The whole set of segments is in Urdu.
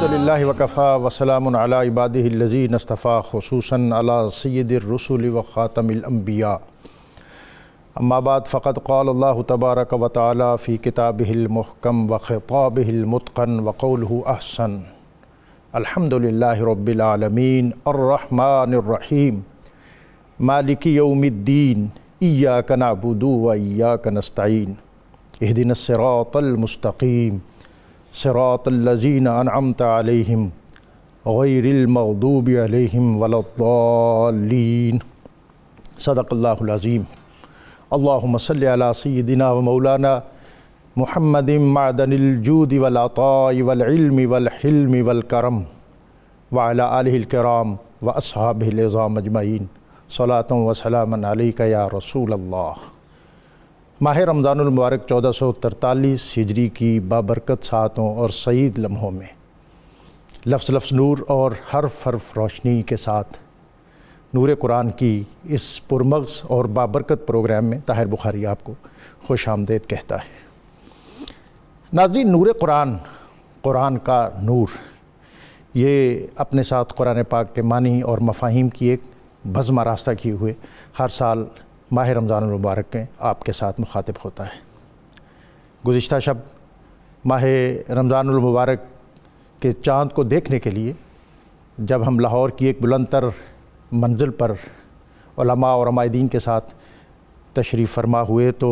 الحمدللہ وکفا وسلام علی عبادہ الذین اصطفیٰ خصوصاً علی سید الرسل و خاتم الانبیاء اما بعد فقد قال اللہ تبارک و تعالی فی کتابہ المحکم و خطابہ المتقن و قولہ احسن الحمدللہ رب العالمین الرحمن الرحیم مالک یوم الدین ایاک نعبد و ایاک نستعین اہدنا الصراط المستقیم صراط الذین انعمت علیہم غیر المغضوب علیہم ولا الضالین صدق اللہ العظیم اللہم صلی علی سیدنا و مولانا محمد معدن الجود والعطاء والعلم والحلم والکرم وعلی آلہ الکرام و اصحابہ العظام اجمعین صلاۃ و سلام علیک یا رسول اللہ۔ ماہ رمضان المبارک 1443 ہجری کی بابرکت ساعتوں اور سعید لمحوں میں لفظ لفظ نور اور حرف حرف روشنی کے ساتھ نور قرآن کی اس پرمغز اور بابرکت پروگرام میں طاہر بخاری آپ کو خوش آمدید کہتا ہے۔ ناظرین، نور قرآن، قرآن کا نور، یہ اپنے ساتھ قرآن پاک کے معنی اور مفاہیم کی ایک بزم آراستہ کیے ہوئے ہر سال ماہ رمضان المبارک میں آپ کے ساتھ مخاطب ہوتا ہے۔ گزشتہ شب ماہ رمضان المبارک کے چاند کو دیکھنے کے لیے جب ہم لاہور کی ایک بلند تر منزل پر علماء اور علماء دین کے ساتھ تشریف فرما ہوئے تو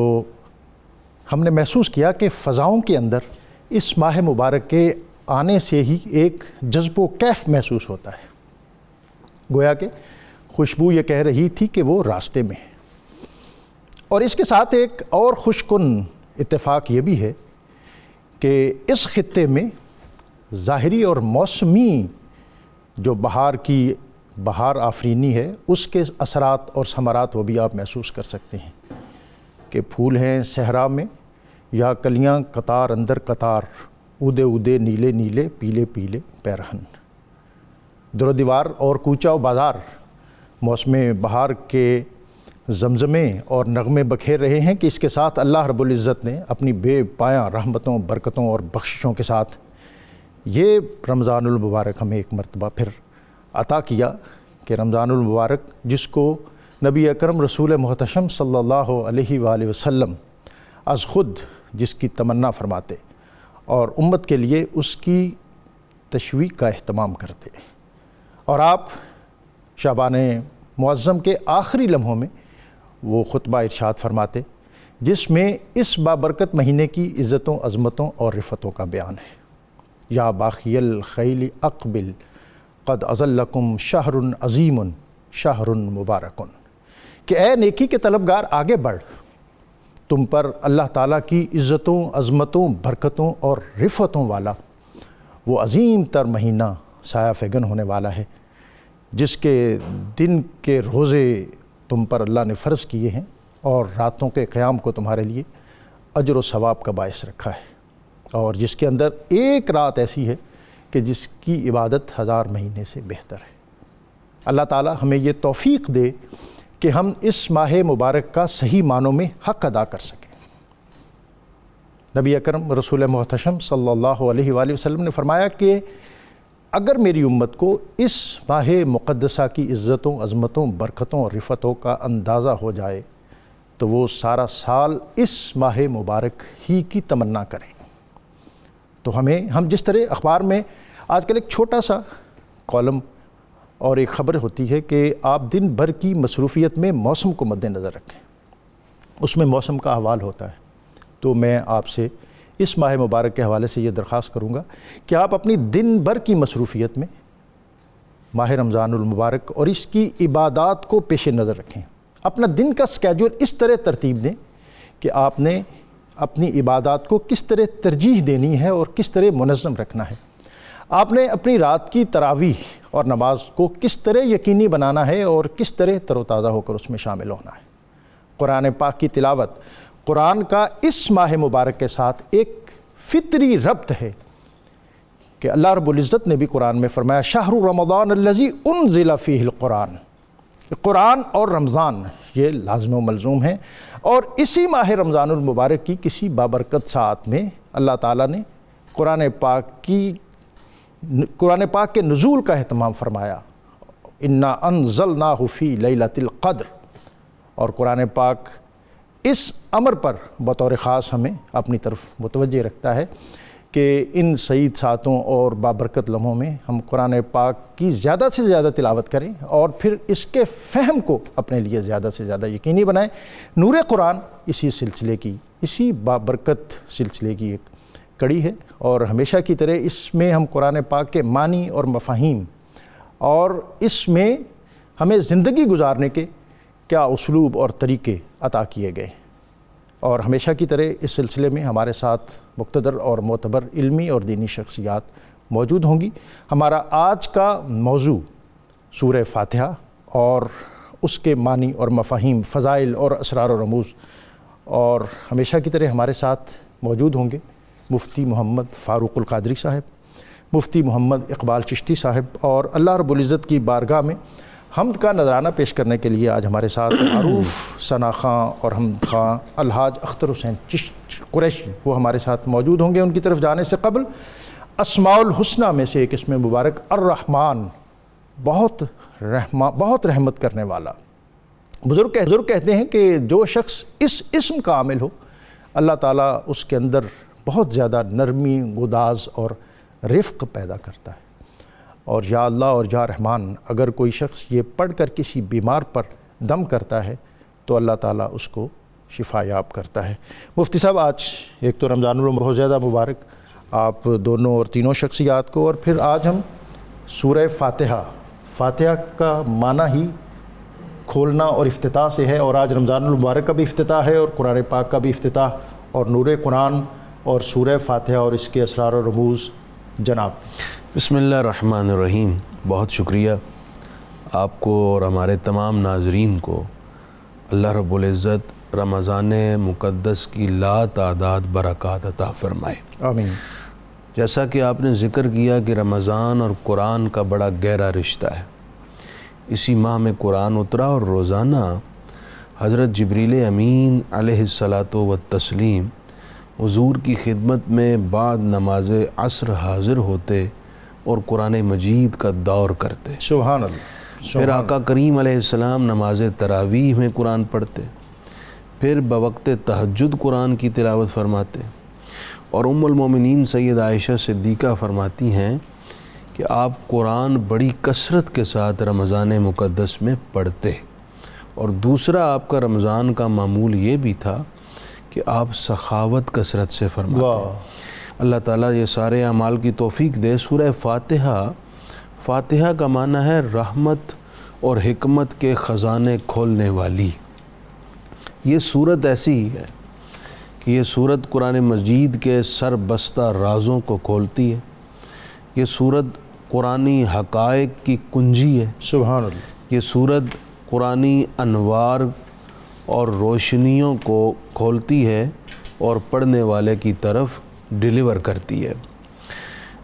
ہم نے محسوس کیا کہ فضاؤں کے اندر اس ماہ مبارک کے آنے سے ہی ایک جذب و کیف محسوس ہوتا ہے، گویا کہ خوشبو یہ کہہ رہی تھی کہ وہ راستے میں ہے۔ اور اس کے ساتھ ایک اور خوش کن اتفاق یہ بھی ہے کہ اس خطے میں ظاہری اور موسمی جو بہار آفرینی ہے اس کے اثرات اور ثمرات وہ بھی آپ محسوس کر سکتے ہیں کہ پھول ہیں صحرا میں یا کلیاں قطار اندر قطار، اودے اودے نیلے نیلے پیلے پیلے پیرہن، در و دیوار اور کوچہ و بازار موسم بہار کے زمزمے اور نغمے بکھیر رہے ہیں کہ اس کے ساتھ اللہ رب العزت نے اپنی بے پایاں رحمتوں، برکتوں اور بخششوں کے ساتھ یہ رمضان المبارک ہمیں ایک مرتبہ پھر عطا کیا کہ رمضان المبارک جس کو نبی اکرم رسول محتشم صلی اللہ علیہ وآلہ وسلم از خود جس کی تمنا فرماتے اور امت کے لیے اس کی تشویق کا اہتمام کرتے، اور آپ شعبان معظم کے آخری لمحوں میں وہ خطبہ ارشاد فرماتے جس میں اس بابرکت مہینے کی عزتوں، عظمتوں اور رفتوں کا بیان ہے۔ یا باقی الخیل اقبل قد اظلکم شہر عظیم شہر مبارکن، کہ اے نیکی کے طلبگار آگے بڑھ، تم پر اللہ تعالیٰ کی عزتوں، عظمتوں، برکتوں اور رفتوں والا وہ عظیم تر مہینہ سایہ فگن ہونے والا ہے جس کے دن کے روزے تم پر اللہ نے فرض کیے ہیں اور راتوں کے قیام کو تمہارے لیے اجر و ثواب کا باعث رکھا ہے، اور جس کے اندر ایک رات ایسی ہے کہ جس کی عبادت 1000 مہینے سے بہتر ہے۔ اللہ تعالی ہمیں یہ توفیق دے کہ ہم اس ماہ مبارک کا صحیح معنوں میں حق ادا کر سکیں۔ نبی اکرم رسول محتشم صلی اللہ علیہ وآلہ وسلم نے فرمایا کہ اگر میری امت کو اس ماہ مقدسہ کی عزتوں، عظمتوں، برکتوں اور رفتوں کا اندازہ ہو جائے تو وہ سارا سال اس ماہ مبارک ہی کی تمنا کریں۔ تو ہم جس طرح اخبار میں آج کل ایک چھوٹا سا کالم اور ایک خبر ہوتی ہے کہ آپ دن بھر کی مصروفیت میں موسم کو مد نظر رکھیں، اس میں موسم کا احوال ہوتا ہے، تو میں آپ سے اس ماہ مبارک کے حوالے سے یہ درخواست کروں گا کہ آپ اپنی دن بھر کی مصروفیت میں ماہ رمضان المبارک اور اس کی عبادات کو پیش نظر رکھیں، اپنا دن کا سکیجول اس طرح ترتیب دیں کہ آپ نے اپنی عبادات کو کس طرح ترجیح دینی ہے اور کس طرح منظم رکھنا ہے، آپ نے اپنی رات کی تراویح اور نماز کو کس طرح یقینی بنانا ہے اور کس طرح تر و تازہ ہو کر اس میں شامل ہونا ہے۔ قرآن پاک کی تلاوت قرآن کا اس ماہ مبارک کے ساتھ ایک فطری ربط ہے کہ اللہ رب العزت نے بھی قرآن میں فرمایا شہر رمضان الذی انزل فیہ القرآن، قرآن اور رمضان یہ لازم و ملزوم ہیں، اور اسی ماہ رمضان المبارک کی کسی بابرکت ساعت میں اللہ تعالیٰ نے قرآن پاک کی قرآن پاک کے نزول کا اہتمام فرمایا، انا انزلناہ فی لیلۃ القدر، اور قرآن پاک اس امر پر بطور خاص ہمیں اپنی طرف متوجہ رکھتا ہے کہ ان سعید ساعتوں اور بابرکت لمحوں میں ہم قرآن پاک کی زیادہ سے زیادہ تلاوت کریں اور پھر اس کے فہم کو اپنے لیے زیادہ سے زیادہ یقینی بنائیں۔ نور قرآن اسی سلسلے کی، اسی بابرکت سلسلے کی ایک کڑی ہے، اور ہمیشہ کی طرح اس میں ہم قرآن پاک کے معنی اور مفاہیم اور اس میں ہمیں زندگی گزارنے کے کیا اسلوب اور طریقے عطا کیے گئے، اور ہمیشہ کی طرح اس سلسلے میں ہمارے ساتھ مقتدر اور معتبر علمی اور دینی شخصیات موجود ہوں گی۔ ہمارا آج کا موضوع سورہ فاتحہ اور اس کے معنی اور مفاہیم، فضائل اور اسرار و رموز، اور ہمیشہ کی طرح ہمارے ساتھ موجود ہوں گے مفتی محمد فاروق القادری صاحب، مفتی محمد اقبال چشتی صاحب، اور اللہ رب العزت کی بارگاہ میں حمد کا نذرانہ پیش کرنے کے لیے آج ہمارے ساتھ معروف ثنا خاں اور حمد خاں الحاج اختر حسین قریشی وہ ہمارے ساتھ موجود ہوں گے۔ ان کی طرف جانے سے قبل اسماء الحسنہ میں سے ایک اسم مبارک الرحمن، بہت رحمت کرنے والا۔ بزرگ کہتے ہیں کہ جو شخص اس اسم کا عامل ہو، اللہ تعالیٰ اس کے اندر بہت زیادہ نرمی، گداز اور رفق پیدا کرتا ہے، اور یا اللہ اور یا رحمان اگر کوئی شخص یہ پڑھ کر کسی بیمار پر دم کرتا ہے تو اللہ تعالیٰ اس کو شفا یاب کرتا ہے۔ مفتی صاحب، آج ایک تو رمضان الرحمن بہت زیادہ مبارک آپ دونوں اور تینوں شخصیات کو، اور پھر آج ہم سورہ فاتحہ کا معنی ہی کھولنا اور افتتاح سے ہے، اور آج رمضان المبارک کا بھی افتتاح ہے اور قرآن پاک کا بھی افتتاح، اور نور قرآن اور سورہ فاتحہ اور اس کے اسرار و رموز۔ جناب بسم اللہ الرحمن الرحیم۔ بہت شکریہ آپ کو اور ہمارے تمام ناظرین کو۔ اللہ رب العزت رمضان مقدس کی لا تعداد برکات عطا فرمائے، آمین۔ جیسا کہ آپ نے ذکر کیا کہ رمضان اور قرآن کا بڑا گہرا رشتہ ہے۔ اسی ماہ میں قرآن اترا اور روزانہ حضرت جبریل امین علیہ الصلاۃ والتسلیم حضور کی خدمت میں بعد نماز عصر حاضر ہوتے اور قرآن مجید کا دور کرتے۔ سبحان اللہ۔ پھر آقا کریم علیہ السلام نماز تراویح میں قرآن پڑھتے، پھر بوقت تہجد قرآن کی تلاوت فرماتے، اور ام المومنین سید عائشہ صدیقہ فرماتی ہیں کہ آپ قرآن بڑی کثرت کے ساتھ رمضان مقدس میں پڑھتے، اور دوسرا آپ کا رمضان کا معمول یہ بھی تھا کہ آپ سخاوت کثرت سے فرماتے۔ اللہ تعالیٰ یہ سارے اعمال کی توفیق دے۔ سورہ فاتحہ کا معنی ہے رحمت اور حکمت کے خزانے کھولنے والی۔ یہ سورت ایسی ہی ہے کہ یہ سورت قرآن مجید کے سر بستہ رازوں کو کھولتی ہے۔ یہ سورت قرآنی حقائق کی کنجی ہے۔ سبحان اللہ۔ یہ سورت قرآنی انوار اور روشنیوں کو کھولتی ہے اور پڑھنے والے کی طرف ڈیلیور کرتی ہے۔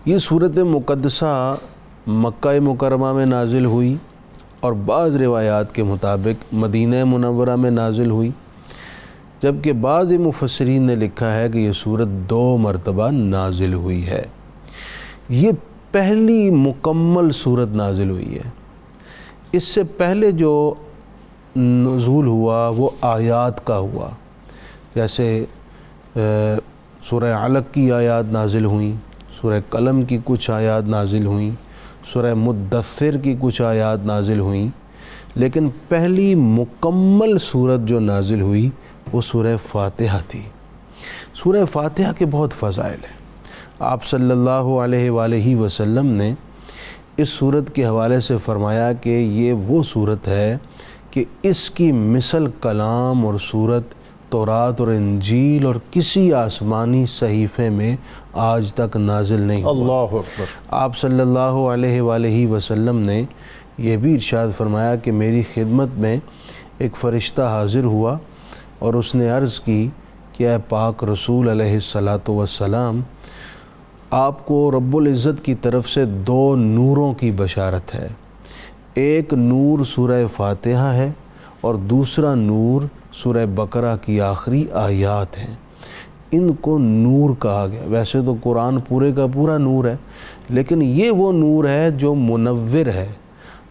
یہ سورت مقدسہ مکہ مکرمہ میں نازل ہوئی اور بعض روایات کے مطابق مدینہ منورہ میں نازل ہوئی، جبکہ بعض مفسرین نے لکھا ہے کہ یہ سورت 2 مرتبہ نازل ہوئی ہے۔ یہ پہلی مکمل سورت نازل ہوئی ہے۔ اس سے پہلے جو نزول ہوا وہ آیات کا ہوا، جیسے سورہ علق کی آیات نازل ہوئیں، سورہ قلم کی کچھ آیات نازل ہوئیں، سورہ مدثر کی کچھ آیات نازل ہوئیں، لیکن پہلی مکمل سورت جو نازل ہوئی وہ سورہ فاتحہ تھی۔ سورہ فاتحہ کے بہت فضائل ہیں۔ آپ صلی اللہ علیہ وآلہ وسلم نے اس سورت کے حوالے سے فرمایا کہ یہ وہ سورت ہے کہ اس کی مثل کلام اور سورت تورات اور انجیل اور کسی آسمانی صحیفے میں آج تک نازل نہیں ہوا۔ اللہ اکبر۔ آپ صلی اللہ علیہ وآلہ وسلم نے یہ بھی ارشاد فرمایا کہ میری خدمت میں ایک فرشتہ حاضر ہوا اور اس نے عرض کی کہ اے پاک رسول علیہ الصلاۃ والسلام، آپ کو رب العزت کی طرف سے 2 نوروں کی بشارت ہے۔ ایک نور سورہ فاتحہ ہے اور دوسرا نور سورہ بقرہ کی آخری آیات ہیں۔ ان کو نور کہا گیا۔ ویسے تو قرآن پورے کا پورا نور ہے، لیکن یہ وہ نور ہے جو منور ہے،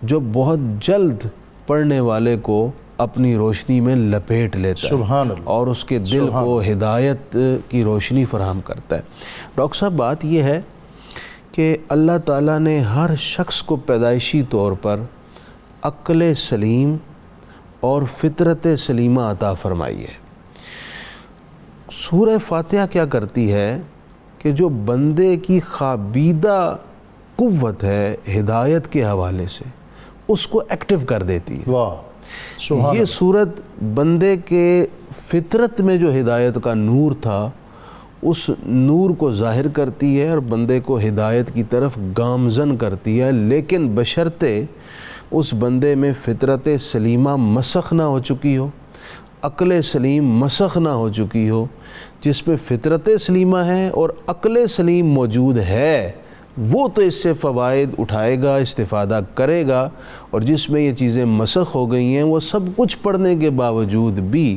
جو بہت جلد پڑھنے والے کو اپنی روشنی میں لپیٹ لیتا ہے، سبحان اللہ، اور اس کے دل کو ہدایت کی روشنی فراہم کرتا ہے۔ ڈاکٹر صاحب بات یہ ہے کہ اللہ تعالیٰ نے ہر شخص کو پیدائشی طور پر عقل سلیم اور فطرت سلیمہ عطا فرمائی ہے۔ سورہ فاتحہ کیا کرتی ہے کہ جو بندے کی خوابیدہ قوت ہے ہدایت کے حوالے سے، اس کو ایکٹیو کر دیتی ہے۔ واہ، سبحان یہ صورت بندے کے فطرت میں جو ہدایت کا نور تھا اس نور کو ظاہر کرتی ہے اور بندے کو ہدایت کی طرف گامزن کرتی ہے، لیکن بشرطے اس بندے میں فطرت سلیمہ مسخ نہ ہو چکی ہو، عقل سلیم مسخ نہ ہو چکی ہو۔ جس پہ فطرت سلیمہ ہے اور عقل سلیم موجود ہے وہ تو اس سے فوائد اٹھائے گا، استفادہ کرے گا، اور جس میں یہ چیزیں مسخ ہو گئی ہیں وہ سب کچھ پڑھنے کے باوجود بھی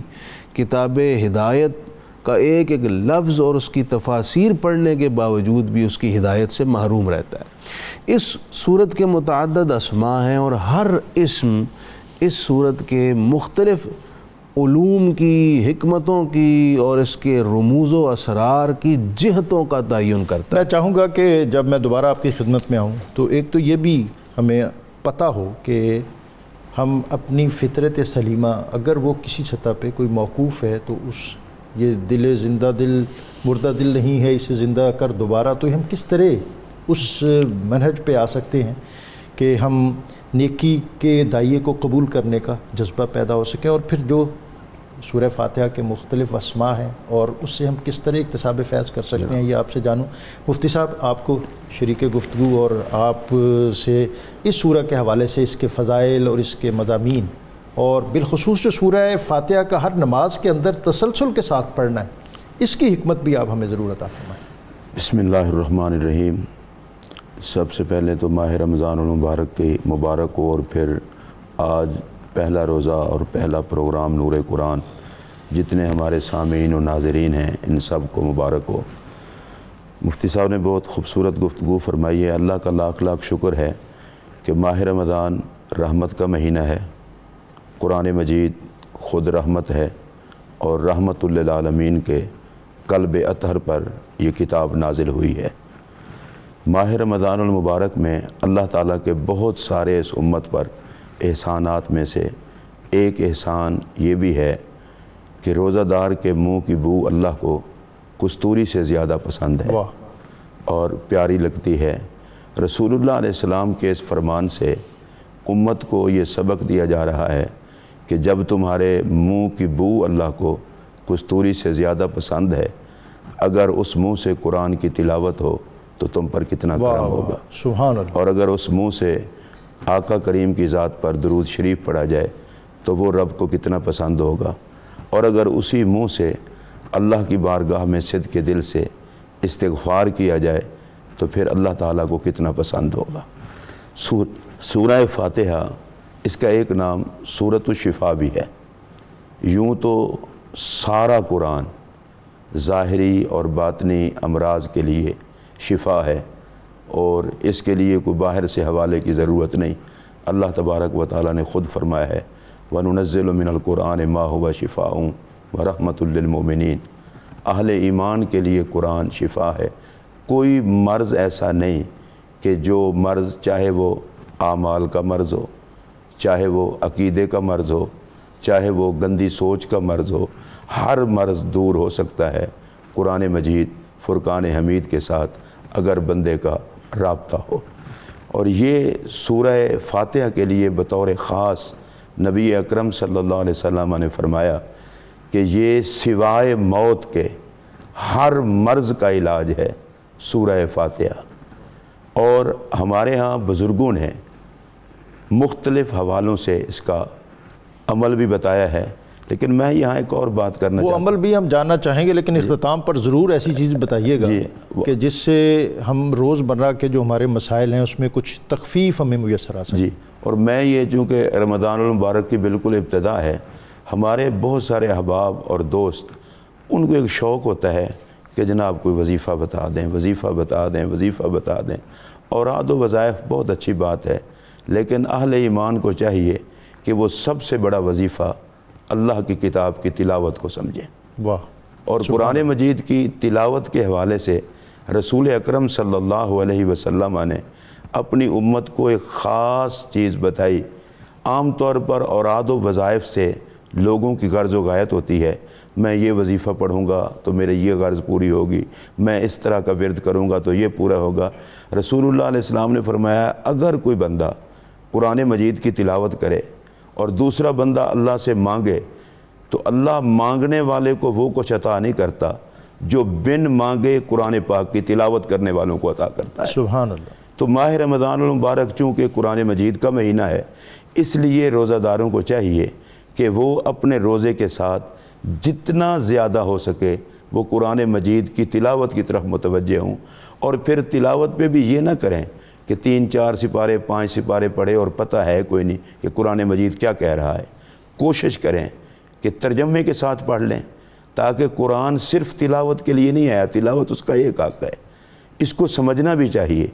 کتاب ہدایت کا ایک ایک لفظ اور اس کی تفاسیر پڑھنے کے باوجود بھی اس کی ہدایت سے محروم رہتا ہے۔ اس صورت کے متعدد اسماء ہیں اور ہر اسم اس صورت کے مختلف علوم کی، حکمتوں کی اور اس کے رموز و اسرار کی جہتوں کا تعین کرتا ہے۔ میں چاہوں گا کہ جب میں دوبارہ آپ کی خدمت میں آؤں تو ایک تو یہ بھی ہمیں پتہ ہو کہ ہم اپنی فطرت سلیمہ اگر وہ کسی سطح پہ کوئی موقوف ہے تو اس یہ دل زندہ دل مردہ دل نہیں ہے، اسے زندہ کر دوبارہ، تو ہم کس طرح اس منہج پہ آ سکتے ہیں کہ ہم نیکی کے دائیے کو قبول کرنے کا جذبہ پیدا ہو سکے، اور پھر جو سورہ فاتحہ کے مختلف اسماء ہیں اور اس سے ہم کس طرح اکتساب فیض کر سکتے ہیں، یہ آپ سے جانوں۔ مفتی صاحب، آپ کو شریک گفتگو اور آپ سے اس سورہ کے حوالے سے اس کے فضائل اور اس کے مضامین، اور بالخصوص جو سورہ فاتحہ کا ہر نماز کے اندر تسلسل کے ساتھ پڑھنا ہے، اس کی حکمت بھی آپ ہمیں ضرور عطا فرمائیں۔ بسم اللہ الرحمن الرحیم۔ سب سے پہلے تو ماہ رمضان المبارک کی مبارک ہو، اور پھر آج پہلا روزہ اور پہلا پروگرام نور قرآن، جتنے ہمارے سامعین و ناظرین ہیں ان سب کو مبارک ہو۔ مفتی صاحب نے بہت خوبصورت گفتگو فرمائی ہے۔ اللہ کا لاکھ لاکھ شکر ہے کہ ماہ رمضان رحمت کا مہینہ ہے، قرآن مجید خود رحمت ہے، اور رحمت للعالمین کے قلب اطہر پر یہ کتاب نازل ہوئی ہے۔ ماہ رمضان المبارک میں اللہ تعالیٰ کے بہت سارے اس امت پر احسانات میں سے ایک احسان یہ بھی ہے کہ روزہ دار کے منہ کی بو اللہ کو کستوری سے زیادہ پسند ہے اور پیاری لگتی ہے۔ رسول اللہ علیہ السلام کے اس فرمان سے امت کو یہ سبق دیا جا رہا ہے کہ جب تمہارے منہ کی بو اللہ کو کستوری سے زیادہ پسند ہے، اگر اس منہ سے قرآن کی تلاوت ہو تو تم پر کتنا کرم ہوگا، سبحان اللہ۔ اور اگر اس منہ سے آقا کریم کی ذات پر درود شریف پڑھا جائے تو وہ رب کو کتنا پسند ہوگا، اور اگر اسی منہ سے اللہ کی بارگاہ میں صدق کے دل سے استغفار کیا جائے تو پھر اللہ تعالیٰ کو کتنا پسند ہوگا۔ سورہ فاتحہ، اس کا ایک نام سورۃ الشفاء بھی ہے۔ یوں تو سارا قرآن ظاہری اور باطنی امراض کے لیے شفا ہے، اور اس کے لیے کوئی باہر سے حوالے کی ضرورت نہیں۔ اللہ تبارک و تعالیٰ نے خود فرمایا ہے وَنُنَزِّلُ مِنَ الْقُرْآنِ مَا هُوَ شِفَاءٌ وَرَحْمَةٌ لِّلْمُؤْمِنِينَ۔ اہل ایمان کے لیے قرآن شفا ہے۔ کوئی مرض ایسا نہیں کہ جو مرض، چاہے وہ اعمال کا مرض ہو، چاہے وہ عقیدے کا مرض ہو، چاہے وہ گندی سوچ کا مرض ہو، ہر مرض دور ہو سکتا ہے قرآن مجید فرقان حمید کے ساتھ اگر بندے کا رابطہ ہو۔ اور یہ سورہ فاتحہ کے لیے بطور خاص نبی اکرم صلی اللہ علیہ وسلم نے فرمایا کہ یہ سوائے موت کے ہر مرض کا علاج ہے سورہ فاتحہ۔ اور ہمارے ہاں بزرگوں نے مختلف حوالوں سے اس کا عمل بھی بتایا ہے، لیکن میں یہاں ایک اور بات کرنا وہ چاہتا ہوں۔ عمل بھی ہم جاننا چاہیں گے، لیکن اختتام پر ضرور ایسی چیز بتائیے گا کہ جس سے ہم روز مرہ کے جو ہمارے مسائل ہیں اس میں کچھ تخفیف ہمیں میسر آ سکے۔ جی، اور میں یہ چونکہ رمضان المبارک کی بالکل ابتدا ہے، ہمارے بہت سارے احباب اور دوست ان کو ایک شوق ہوتا ہے کہ جناب کوئی وظیفہ بتا دیں، وظیفہ بتا دیں، وظیفہ بتا دیں۔ اوراد و وظائف بہت اچھی بات ہے، لیکن اہل ایمان کو چاہیے کہ وہ سب سے بڑا وظیفہ اللہ کی کتاب کی تلاوت کو سمجھیں۔ واہ۔ اور قرآن مجید کی تلاوت کے حوالے سے رسول اکرم صلی اللہ علیہ وسلم نے اپنی امت کو ایک خاص چیز بتائی۔ عام طور پر اوراد و وظائف سے لوگوں کی غرض و غایت ہوتی ہے، میں یہ وظیفہ پڑھوں گا تو میرے یہ غرض پوری ہوگی، میں اس طرح کا ورد کروں گا تو یہ پورا ہوگا۔ رسول اللہ علیہ السلام نے فرمایا اگر کوئی بندہ قرآن مجید کی تلاوت کرے اور دوسرا بندہ اللہ سے مانگے تو اللہ مانگنے والے کو وہ کچھ عطا نہیں کرتا جو بن مانگے قرآن پاک کی تلاوت کرنے والوں کو عطا کرتا ہے۔ سبحان اللہ۔ تو ماہ رمضان المبارک چونکہ قرآن مجید کا مہینہ ہے، اس لیے روزہ داروں کو چاہیے کہ وہ اپنے روزے کے ساتھ جتنا زیادہ ہو سکے وہ قرآن مجید کی تلاوت کی طرف متوجہ ہوں، اور پھر تلاوت پہ بھی یہ نہ کریں کہ 3 4 سپارے 5 سپارے پڑھے اور پتہ ہے کوئی نہیں کہ قرآن مجید کیا کہہ رہا ہے۔ کوشش کریں کہ ترجمے کے ساتھ پڑھ لیں، تاکہ قرآن صرف تلاوت کے لیے نہیں آیا، تلاوت اس کا ایک حق ہے، اس کو سمجھنا بھی چاہیے۔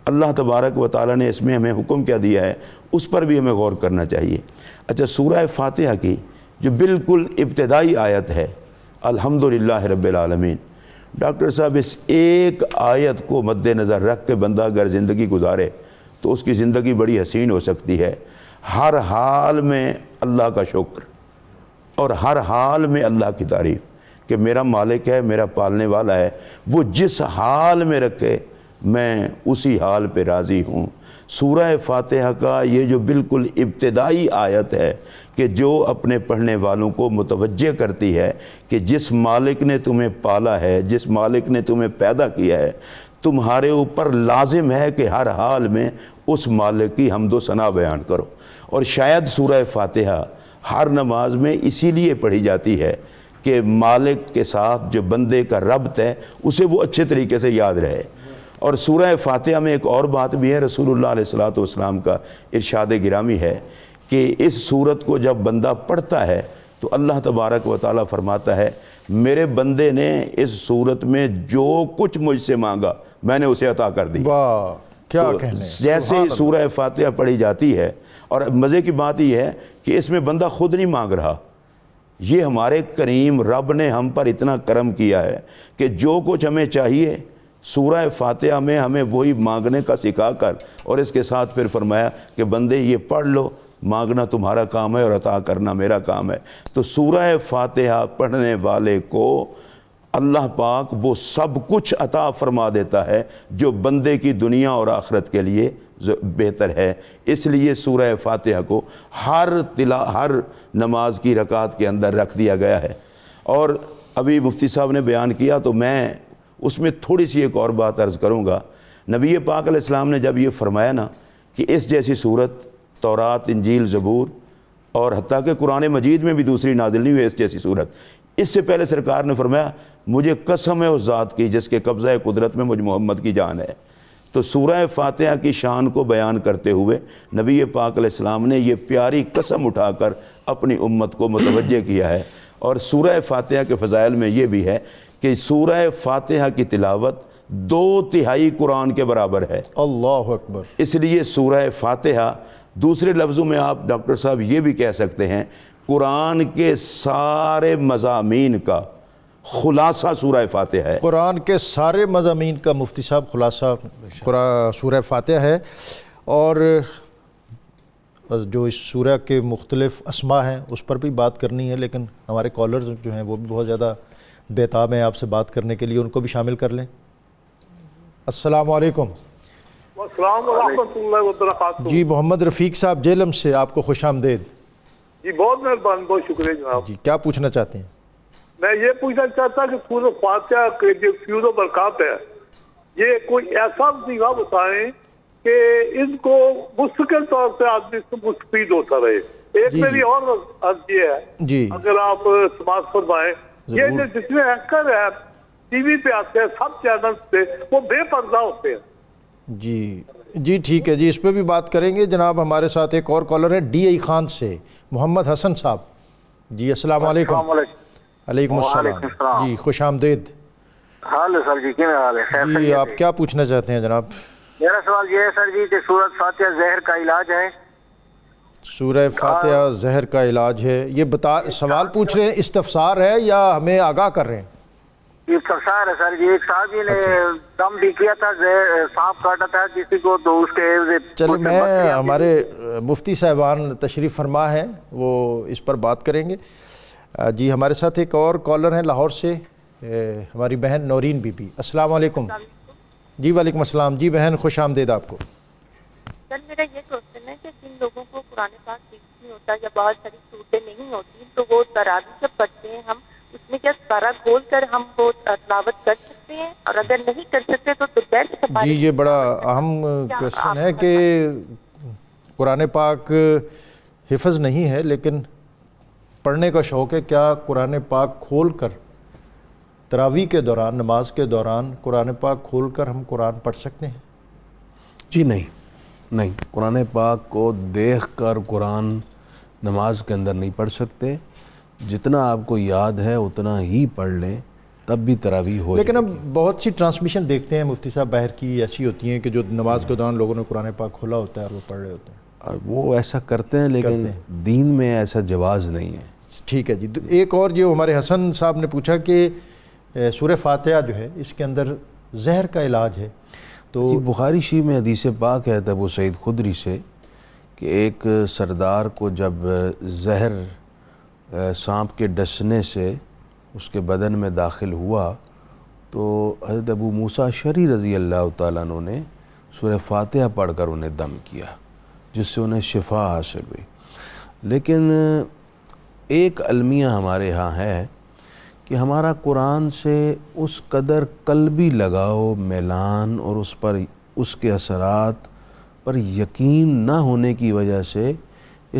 اللہ تبارک و تعالیٰ نے اس میں ہمیں حکم کیا دیا ہے، اس پر بھی ہمیں غور کرنا چاہیے۔ اچھا، سورہ فاتحہ کی جو بالکل ابتدائی آیت ہے، الحمدللہ رب العالمین، ڈاکٹر صاحب اس ایک آیت کو مد نظر رکھ کے بندہ اگر زندگی گزارے تو اس کی زندگی بڑی حسین ہو سکتی ہے۔ ہر حال میں اللہ کا شکر اور ہر حال میں اللہ کی تعریف کہ میرا مالک ہے، میرا پالنے والا ہے، وہ جس حال میں رکھے میں اسی حال پہ راضی ہوں۔ سورہ فاتحہ کا یہ جو بالکل ابتدائی آیت ہے کہ جو اپنے پڑھنے والوں کو متوجہ کرتی ہے کہ جس مالک نے تمہیں پالا ہے، جس مالک نے تمہیں پیدا کیا ہے، تمہارے اوپر لازم ہے کہ ہر حال میں اس مالک کی حمد و ثنا بیان کرو۔ اور شاید سورہ فاتحہ ہر نماز میں اسی لیے پڑھی جاتی ہے کہ مالک کے ساتھ جو بندے کا ربط ہے اسے وہ اچھے طریقے سے یاد رہے۔ اور سورہ فاتحہ میں ایک اور بات بھی ہے، رسول اللہ علیہ السلام کا ارشاد گرامی ہے کہ اس سورت کو جب بندہ پڑھتا ہے تو اللہ تبارک و تعالیٰ فرماتا ہے میرے بندے نے اس سورت میں جو کچھ مجھ سے مانگا میں نے اسے عطا کر دی۔ واہ، کیا کہنے۔ جیسے ہی سورہ فاتحہ پڑھی جاتی ہے، اور مزے کی بات یہ ہے کہ اس میں بندہ خود نہیں مانگ رہا، یہ ہمارے کریم رب نے ہم پر اتنا کرم کیا ہے کہ جو کچھ ہمیں چاہیے سورہ فاتحہ میں ہمیں وہی مانگنے کا سکھا کر، اور اس کے ساتھ پھر فرمایا کہ بندے یہ پڑھ لو، مانگنا تمہارا کام ہے اور عطا کرنا میرا کام ہے۔ تو سورہ فاتحہ پڑھنے والے کو اللہ پاک وہ سب کچھ عطا فرما دیتا ہے جو بندے کی دنیا اور آخرت کے لیے بہتر ہے۔ اس لیے سورہ فاتحہ کو ہر نماز کی رکعت کے اندر رکھ دیا گیا ہے۔ اور ابھی مفتی صاحب نے بیان کیا تو میں اس میں تھوڑی سی ایک اور بات عرض کروں گا۔ نبی پاک علیہ السلام نے جب یہ فرمایا نا کہ اس جیسی صورت تورات، انجیل، زبور اور حتیٰ کہ قرآن مجید میں بھی دوسری نازل نہیں ہوئی اس جیسی صورت، اس سے پہلے سرکار نے فرمایا مجھے قسم ہے اس ذات کی جس کے قبضہ قدرت میں مجھ محمد کی جان ہے۔ تو سورہ فاتحہ کی شان کو بیان کرتے ہوئے نبی پاک علیہ السلام نے یہ پیاری قسم اٹھا کر اپنی امت کو متوجہ کیا ہے۔ اور سورہ فاتحہ کے فضائل میں یہ بھی ہے کہ سورہ فاتحہ کی تلاوت 2/3 قرآن کے برابر ہے۔ اللہ اکبر۔ اس لیے سورہ فاتحہ دوسرے لفظوں میں آپ ڈاکٹر صاحب یہ بھی کہہ سکتے ہیں قرآن کے سارے مضامین کا خلاصہ سورہ فاتحہ ہے۔ قرآن کے سارے مضامین کا مفتی صاحب خلاصہ سورہ فاتحہ ہے۔ اور جو اس سورہ کے مختلف اسماء ہیں اس پر بھی بات کرنی ہے، لیکن ہمارے کالرز جو ہیں وہ بھی بہت زیادہ بےتاب ہیں آپ سے بات کرنے کے لیے، ان کو بھی شامل کر لیں۔ السلام علیکم۔ السلام ورحمۃ اللہ وبرکاتہ۔ جی محمد رفیق صاحب جیلم سے، آپ کو خوش آمدید۔ جی بہت مہربانی، بہت شکریہ جناب۔ جی کیا پوچھنا چاہتے ہیں؟ میں یہ پوچھنا چاہتا کہ سورہ فاتحہ کے جو فیوز و برکات ہے، یہ کوئی ایسا وظیفہ بتائیں کہ ان کو مستقل طور سے آدمی سے مستفید ہوتا رہے۔ ایک میری اور عرض یہ ہے، جی اگر آپ سماعت فرمائیں، یہ جو جتنے اینکر ہیں ٹی وی پہ آتے ہیں سب چینل پہ، وہ بے پردہ ہوتے ہیں۔ جی ٹھیک ہے جی، اس پہ بھی بات کریں گے۔ جناب ہمارے ساتھ ایک اور کالر ہے ڈی ای خان سے، محمد حسن صاحب۔ جی السلام علیکم۔ علیکم السلام. وعلیکم السلام. جی خوش آمدید. حال ہے سر جی، کیا حال ہے؟ خیر جی خیریت آپ ہے؟ کیا پوچھنا چاہتے ہیں جناب؟ میرا سوال یہ ہے سر جی کہ سورۃ فاتحہ زہر کا علاج ہے. سورہ فاتحہ زہر کا علاج ہے، یہ سوال پوچھ رہے ہیں، استفسار ہے یا ہمیں آگاہ کر رہے ہیں؟ استفسار ہے سر جی. ایک صحابی نے دم بھی کیا تھا، سانپ کاٹا تھا کسی کو، تو اس کے چلے میں ہمارے مفتی صاحبان تشریف فرما ہیں، وہ اس پر بات کریں گے. جی ہمارے ساتھ ایک اور کالر ہیں لاہور سے، ہماری بہن نورین بی بی. السلام علیکم. جی وعلیکم السلام. جی بہن خوش آمدید آپ کو. سر میرا یہ کوشچن ہے کہ جن لوگوں کو قرآن پاک نہیں ہوتا یا بہت ساری صورتیں نہیں ہوتی، تو وہ تراویح جب پڑھتے ہیں ہم اس میں کیا سارا کھول کر ہم وہ تلاوت کر سکتے ہیں، اور اگر نہیں کر سکتے تو بیسٹ جی یہ بڑا اہم کوشچن ہے کہ قرآن پاک حفظ نہیں ہے لیکن پڑھنے کا شوق ہے. کیا قرآن پاک کھول کر تراویح کے دوران، نماز کے دوران قرآن پاک کھول کر ہم قرآن پڑھ سکتے ہیں؟ جی نہیں، قرآن پاک کو دیکھ کر قرآن نماز کے اندر نہیں پڑھ سکتے. جتنا آپ کو یاد ہے اتنا ہی پڑھ لیں، تب بھی تراویح ہو. لیکن اب بہت سی ٹرانسمیشن دیکھتے ہیں مفتی صاحب باہر کی ایسی ہوتی ہیں کہ جو نماز کے دوران لوگوں نے قرآن پاک کھولا ہوتا ہے اور وہ پڑھ رہے ہوتے ہیں. وہ ایسا کرتے ہیں لیکن دین میں ایسا جواز نہیں ہے. ٹھیک ہے جی. ایک اور جو ہمارے حسن صاحب نے پوچھا کہ سورہ فاتحہ جو ہے اس کے اندر زہر کا علاج ہے، تو جی بخاری شریف میں حدیث پاک ہے ابو سعید خدری سے کہ ایک سردار کو جب زہر سانپ کے ڈسنے سے اس کے بدن میں داخل ہوا تو حضرت ابو موسیٰ اشعری رضی اللہ تعالیٰ عنہ نے سورہ فاتحہ پڑھ کر انہیں دم کیا، جس سے انہیں شفا حاصل ہوئی. لیکن ایک المیہ ہمارے ہاں ہے کہ ہمارا قرآن سے اس قدر قلبی لگاؤ، میلان اور اس کے اثرات پر یقین نہ ہونے کی وجہ سے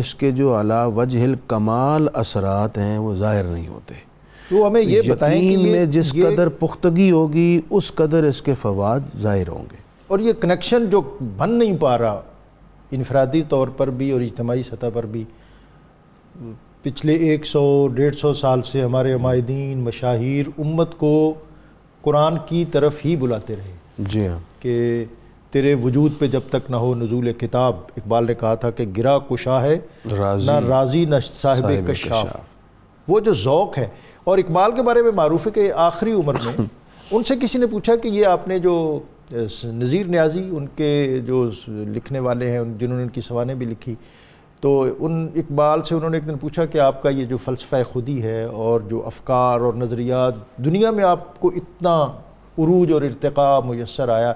اس کے جو علا وجہ الکمال اثرات ہیں وہ ظاہر نہیں ہوتے. وہ ہمیں یہ بتائیں کہ یقین میں جس قدر پختگی ہوگی اس قدر اس کے فوائد ظاہر ہوں گے. اور یہ کنیکشن جو بن نہیں پا رہا انفرادی طور پر بھی اور اجتماعی سطح پر بھی، پچھلے 100-150 سال سے ہمارے عمائدین مشاہیر امت کو قرآن کی طرف ہی بلاتے رہے. جی ہاں، کہ تیرے وجود پہ جب تک نہ ہو نزول کتاب. اقبال نے کہا تھا کہ گرا کشا ہے نہ رازی نہ صاحب کشاف. وہ جو ذوق ہے، اور اقبال کے بارے میں معروف ہے کہ آخری عمر میں ان سے کسی نے پوچھا کہ یہ آپ نے جو نذیر نیازی ان کے جو لکھنے والے ہیں جنہوں نے ان کی سوانح بھی لکھی، تو ان اقبال سے انہوں نے ایک دن پوچھا کہ آپ کا یہ جو فلسفہ خودی ہے اور جو افکار اور نظریات دنیا میں آپ کو اتنا عروج اور ارتقاء میسر آیا،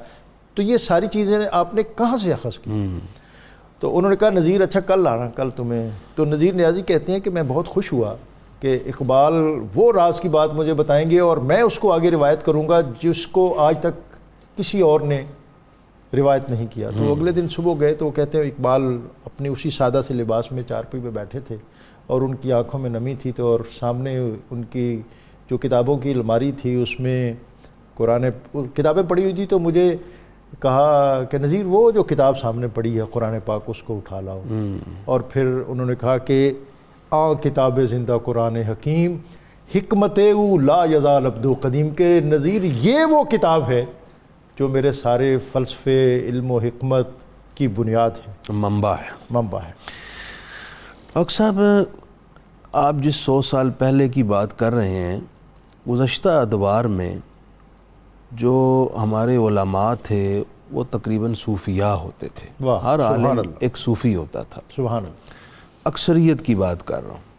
تو یہ ساری چیزیں آپ نے کہاں سے اخذ کی؟ تو انہوں نے کہا نذیر اچھا کل آنا، کل تمہیں. تو نذیر نیازی کہتے ہیں کہ میں بہت خوش ہوا کہ اقبال وہ راز کی بات مجھے بتائیں گے اور میں اس کو آگے روایت کروں گا جس کو آج تک کسی اور نے روایت نہیں کیا. تو اگلے دن صبح گئے تو وہ کہتے ہیں اقبال اپنے اسی سادہ سے لباس میں چارپائی پہ بیٹھے تھے اور ان کی آنکھوں میں نمی تھی، تو اور سامنے ان کی جو کتابوں کی الماری تھی اس میں قرآن کتابیں پڑھی ہوئی تھی. تو مجھے کہا کہ نذیر وہ جو کتاب سامنے پڑھی ہے قرآن پاک اس کو اٹھا لاؤ. اور پھر انہوں نے کہا کہ کتاب زندہ قرآن حکیم حکمت او لا یزال عبد قدیم، کے نذیر یہ وہ کتاب ہے جو میرے سارے فلسفے علم و حکمت کی بنیاد ہے، منبع ہے. ڈاکٹر صاحب آپ جس 100 سال پہلے کی بات کر رہے ہیں، گزشتہ ادوار میں جو ہمارے علماء تھے وہ تقریباً صوفیاء ہوتے تھے. ہر عالم ایک صوفی ہوتا تھا. سبحان اللہ. اکثریت کی بات کر رہا ہوں.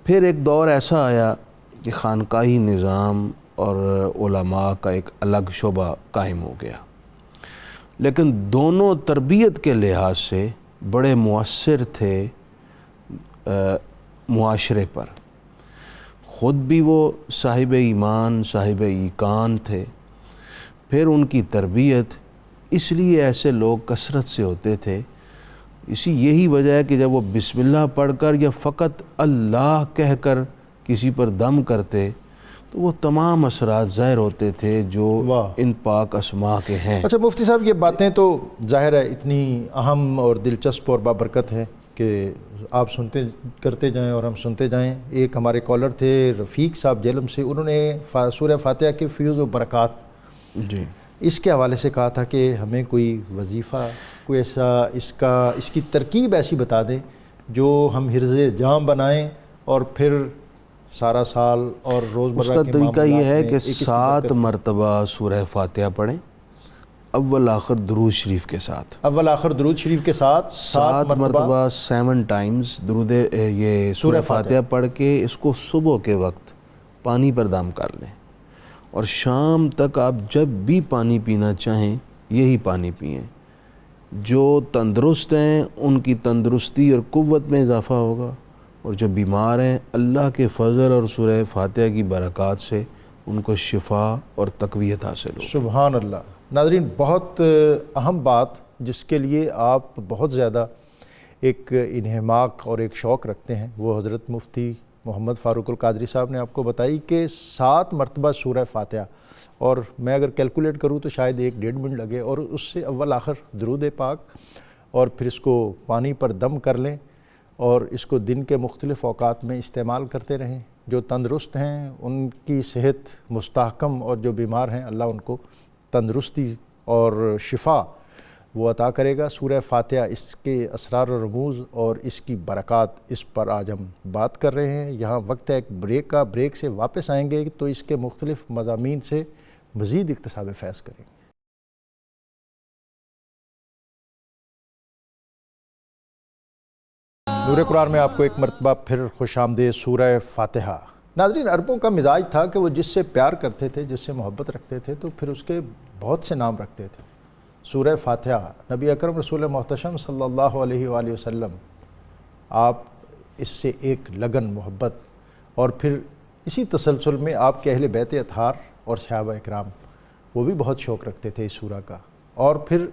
پھر ایک دور ایسا آیا کہ خانقاہی نظام اور علماء کا ایک الگ شعبہ قائم ہو گیا، لیکن دونوں تربیت کے لحاظ سے بڑے مؤثر تھے معاشرے پر. خود بھی وہ صاحب ایمان صاحب ایقان تھے، پھر ان کی تربیت اس لیے ایسے لوگ کثرت سے ہوتے تھے. یہی وجہ ہے کہ جب وہ بسم اللہ پڑھ کر یا فقط اللہ کہہ کر کسی پر دم کرتے تو وہ تمام اثرات ظاہر ہوتے تھے جو ان پاک اسماء کے ہیں. اچھا مفتی صاحب یہ باتیں تو ظاہر ہے اتنی اہم اور دلچسپ اور بابرکت ہیں کہ آپ سنتے کرتے جائیں اور ہم سنتے جائیں. ایک ہمارے کالر تھے رفیق صاحب جہلم سے، انہوں نے سورہ فاتحہ کے فیوز و برکات جی اس کے حوالے سے کہا تھا کہ ہمیں کوئی وظیفہ، کوئی ایسا اس کی ترکیب ایسی بتا دیں جو ہم حرز جام بنائیں اور پھر سارا سال اور روزمرہ اس کا کے طریقہ یہ ہے کہ اس کی 7 مرتبہ سورہ فاتحہ پڑھیں، اول آخر درود شریف کے ساتھ. اول آخر درود شریف کے ساتھ 7 مرتبہ 7 ٹائمز درود یہ سورہ فاتحہ پڑھ کے اس کو صبح کے وقت پانی پر دم کر لیں، اور شام تک آپ جب بھی پانی پینا چاہیں یہی پانی پئیں. جو تندرست ہیں ان کی تندرستی اور قوت میں اضافہ ہوگا، اور جو بیمار ہیں اللہ کے فضل اور سورہ فاتحہ کی برکات سے ان کو شفا اور تقویت حاصل ہو. سبحان اللہ. ناظرین، بہت اہم بات جس کے لیے آپ بہت زیادہ ایک انہماک اور ایک شوق رکھتے ہیں، وہ حضرت مفتی محمد فاروق القادری صاحب نے آپ کو بتائی کہ 7 مرتبہ سورہ فاتحہ، اور میں اگر کیلکولیٹ کروں تو شاید 1-1.5 منٹ لگے، اور اس سے اول آخر درود پاک، اور پھر اس کو پانی پر دم کر لیں اور اس کو دن کے مختلف اوقات میں استعمال کرتے رہیں. جو تندرست ہیں ان کی صحت مستحکم، اور جو بیمار ہیں اللہ ان کو تندرستی اور شفا وہ عطا کرے گا. سورہ فاتحہ، اس کے اسرار و رموز اور اس کی برکات، اس پر آج ہم بات کر رہے ہیں. یہاں وقت ہے ایک بریک کا، بریک سے واپس آئیں گے تو اس کے مختلف مضامین سے مزید اکتساب فیض کریں گے. نور قرآن میں آپ کو ایک مرتبہ پھر خوش آمدید. سورہ فاتحہ. ناظرین، عربوں کا مزاج تھا کہ وہ جس سے پیار کرتے تھے، جس سے محبت رکھتے تھے، تو پھر اس کے بہت سے نام رکھتے تھے. سورہ فاتحہ، نبی اکرم رسول محتشم صلی اللہ علیہ وآلہ وسلم، آپ اس سے ایک لگن، محبت، اور پھر اسی تسلسل میں آپ کے اہل بیت اطہار اور صحابہ اکرام وہ بھی بہت شوق رکھتے تھے اس سورہ کا. اور پھر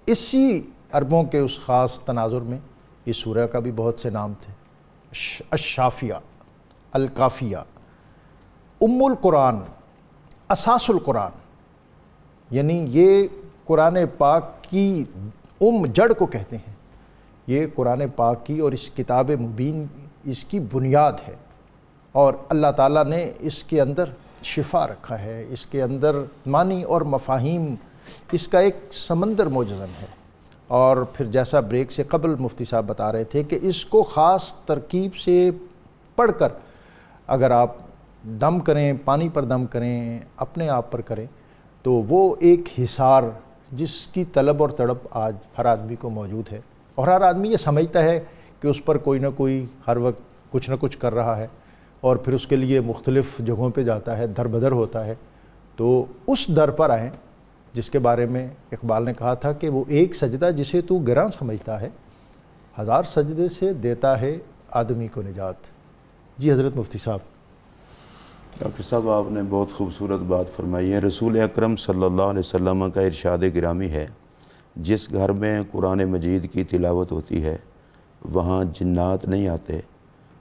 اسی عربوں کے اس خاص تناظر میں اس سورہ کا بھی بہت سے نام تھے. الشافیہ، الکافیہ، ام القرآن، اساس القرآن، یعنی یہ قرآن پاک کی جڑ کو کہتے ہیں. یہ قرآن پاک کی اور اس کتاب مبین اس کی بنیاد ہے، اور اللہ تعالیٰ نے اس کے اندر شفا رکھا ہے، اس کے اندر معنی اور مفاہیم، اس کا ایک سمندر موجزن ہے. اور پھر جیسا بریک سے قبل مفتی صاحب بتا رہے تھے کہ اس کو خاص ترکیب سے پڑھ کر اگر آپ دم کریں، پانی پر دم کریں، اپنے آپ پر کریں، تو وہ ایک حصار جس کی طلب اور تڑپ آج ہر آدمی کو موجود ہے. اور ہر آدمی یہ سمجھتا ہے کہ اس پر کوئی نہ کوئی ہر وقت کچھ نہ کچھ کر رہا ہے، اور پھر اس کے لیے مختلف جگہوں پہ جاتا ہے، در بدر ہوتا ہے. تو اس در پر آئیں جس کے بارے میں اقبال نے کہا تھا کہ وہ ایک سجدہ جسے تو گراں سمجھتا ہے، 1000 سجدے سے دیتا ہے آدمی کو نجات. جی حضرت مفتی صاحب. ڈاکٹر صاحب، آپ نے بہت خوبصورت بات فرمائی ہے. رسول اکرم صلی اللہ علیہ وسلم کا ارشاد گرامی ہے، جس گھر میں قرآن مجید کی تلاوت ہوتی ہے وہاں جنات نہیں آتے،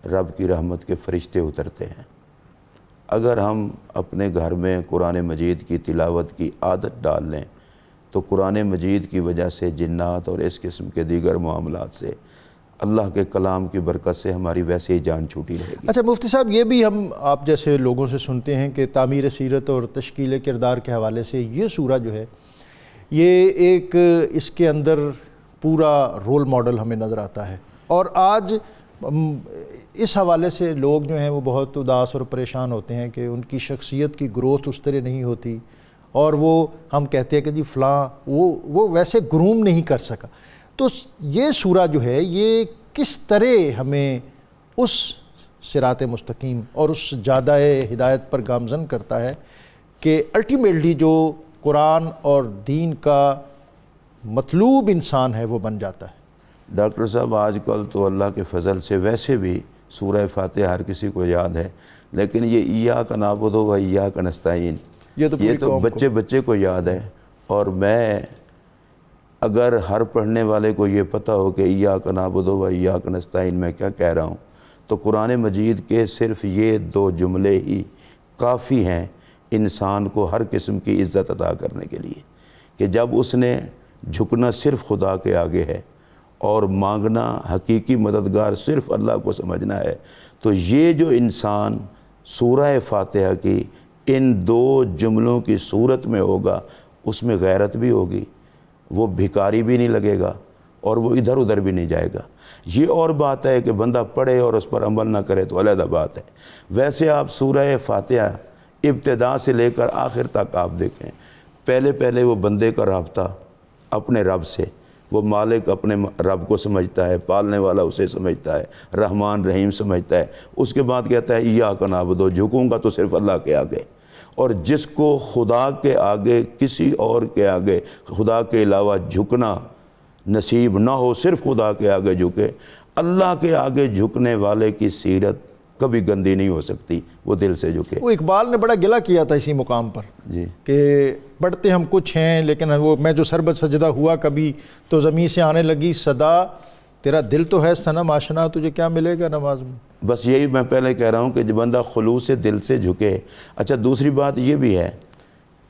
رب کی رحمت کے فرشتے اترتے ہیں. اگر ہم اپنے گھر میں قرآن مجید کی تلاوت کی عادت ڈال لیں تو قرآن مجید کی وجہ سے جنات اور اس قسم کے دیگر معاملات سے اللہ کے کلام کی برکت سے ہماری ویسے ہی جان چھوٹی رہے گی. اچھا مفتی صاحب، یہ بھی ہم آپ جیسے لوگوں سے سنتے ہیں کہ تعمیر سیرت اور تشکیل کردار کے حوالے سے یہ سورہ جو ہے یہ ایک اس کے اندر پورا رول ماڈل ہمیں نظر آتا ہے. اور آج اس حوالے سے لوگ جو ہیں وہ بہت اداس اور پریشان ہوتے ہیں کہ ان کی شخصیت کی گروتھ اس طرح نہیں ہوتی، اور وہ ہم کہتے ہیں کہ جی فلاں وہ ویسے گروم نہیں کر سکا. تو یہ سورہ جو ہے یہ کس طرح ہمیں اس صراط مستقیم اور اس جادہ ہدایت پر گامزن کرتا ہے کہ الٹیمیٹلی جو قرآن اور دین کا مطلوب انسان ہے وہ بن جاتا ہے. ڈاکٹر صاحب، آج کل تو اللہ کے فضل سے ویسے بھی سورہ فاتحہ ہر کسی کو یاد ہے، لیکن یہ ایاک نعبد و ایاک نستعین یہ تو بچے کو یاد ہے. اور میں اگر ہر پڑھنے والے کو یہ پتہ ہو کہ ایاک نعبد و ایاک نستعین میں کیا کہہ رہا ہوں، تو قرآن مجید کے صرف یہ 2 جملے ہی کافی ہیں انسان کو ہر قسم کی عزت عطا کرنے کے لیے، کہ جب اس نے جھکنا صرف خدا کے آگے ہے اور مانگنا، حقیقی مددگار صرف اللہ کو سمجھنا ہے، تو یہ جو انسان سورہ فاتحہ کی ان 2 جملوں کی صورت میں ہوگا، اس میں غیرت بھی ہوگی، وہ بھکاری بھی نہیں لگے گا اور وہ ادھر ادھر بھی نہیں جائے گا۔ یہ اور بات ہے کہ بندہ پڑھے اور اس پر عمل نہ کرے تو علیحدہ بات ہے۔ ویسے آپ سورہ فاتحہ ابتدا سے لے کر آخر تک آپ دیکھیں، پہلے وہ بندے کا رابطہ اپنے رب سے، وہ مالک اپنے رب کو سمجھتا ہے، پالنے والا اسے سمجھتا ہے، رحمان رحیم سمجھتا ہے۔ اس کے بعد کہتا ہے ایاک نعبد، جھکوں گا تو صرف اللہ کے آگے، اور جس کو خدا کے آگے، کسی اور کے آگے، خدا کے علاوہ جھکنا نصیب نہ ہو، صرف خدا کے آگے جھکے، اللہ کے آگے جھکنے والے کی سیرت کبھی گندی نہیں ہو سکتی، وہ دل سے جھکے۔ وہ اقبال نے بڑا گلہ کیا تھا اسی مقام پر جی کہ پڑھتے ہم کچھ ہیں لیکن وہ میں جو سربت سجدہ ہوا کبھی تو زمین سے آنے لگی صدا، تیرا دل تو ہے صنم آشنا، تجھے کیا ملے گا نماز میں۔ بس یہی میں پہلے کہہ رہا ہوں کہ جو بندہ خلوص سے دل سے جھکے۔ اچھا دوسری بات یہ بھی ہے،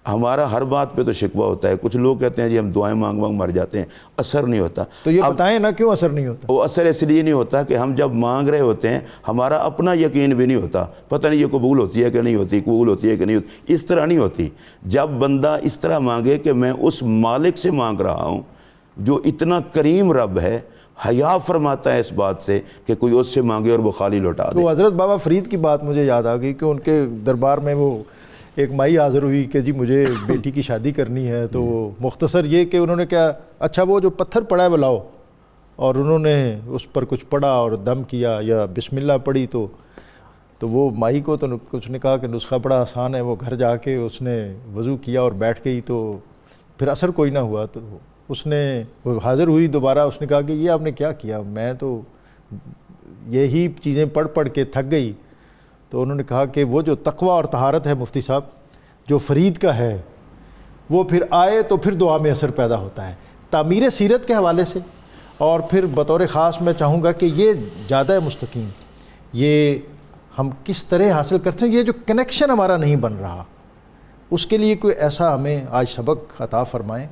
ہمارا ہر بات پہ تو شکوہ ہوتا ہے، کچھ لوگ کہتے ہیں جی ہم دعائیں مانگ مانگ مر جاتے ہیں، اثر نہیں ہوتا۔ تو یہ بتائیں نا کیوں اثر نہیں ہوتا؟ وہ اثر اس لیے نہیں ہوتا کہ ہم جب مانگ رہے ہوتے ہیں ہمارا اپنا یقین بھی نہیں ہوتا، پتہ نہیں یہ قبول ہوتی ہے کہ نہیں ہوتی، قبول ہوتی ہے کہ نہیں ہوتی، اس طرح نہیں ہوتی۔ جب بندہ اس طرح مانگے کہ میں اس مالک سے مانگ رہا ہوں جو اتنا کریم رب ہے، حیا فرماتا ہے اس بات سے کہ کوئی اس سے مانگے اور وہ خالی لوٹا دے۔ تو حضرت بابا فرید کی بات مجھے یاد آ گئی کہ ان کے دربار میں وہ ایک مائی حاضر ہوئی کہ جی مجھے بیٹی کی شادی کرنی ہے، تو مختصر یہ کہ انہوں نے کیا، اچھا وہ جو پتھر پڑا ہے وہ لاؤ، اور انہوں نے اس پر کچھ پڑھا اور دم کیا یا بسم اللہ پڑھی، تو وہ مائی کو تو کچھ نے کہا کہ نسخہ بڑا آسان ہے، وہ گھر جا کے اس نے وضو کیا اور بیٹھ گئی، تو پھر اثر کوئی نہ ہوا۔ تو اس نے وہ حاضر ہوئی دوبارہ، اس نے کہا کہ یہ آپ نے کیا کیا، میں تو یہی چیزیں پڑھ پڑھ کے تھک گئی۔ تو انہوں نے کہا کہ وہ جو تقویٰ اور طہارت ہے مفتی صاحب جو فرید کا ہے، وہ پھر آئے تو پھر دعا میں اثر پیدا ہوتا ہے۔ تعمیر سیرت کے حوالے سے اور پھر بطور خاص میں چاہوں گا کہ یہ زیادہ مستقیم، یہ ہم کس طرح حاصل کرتے ہیں، یہ جو کنیکشن ہمارا نہیں بن رہا، اس کے لیے کوئی ایسا ہمیں آج سبق عطا فرمائیں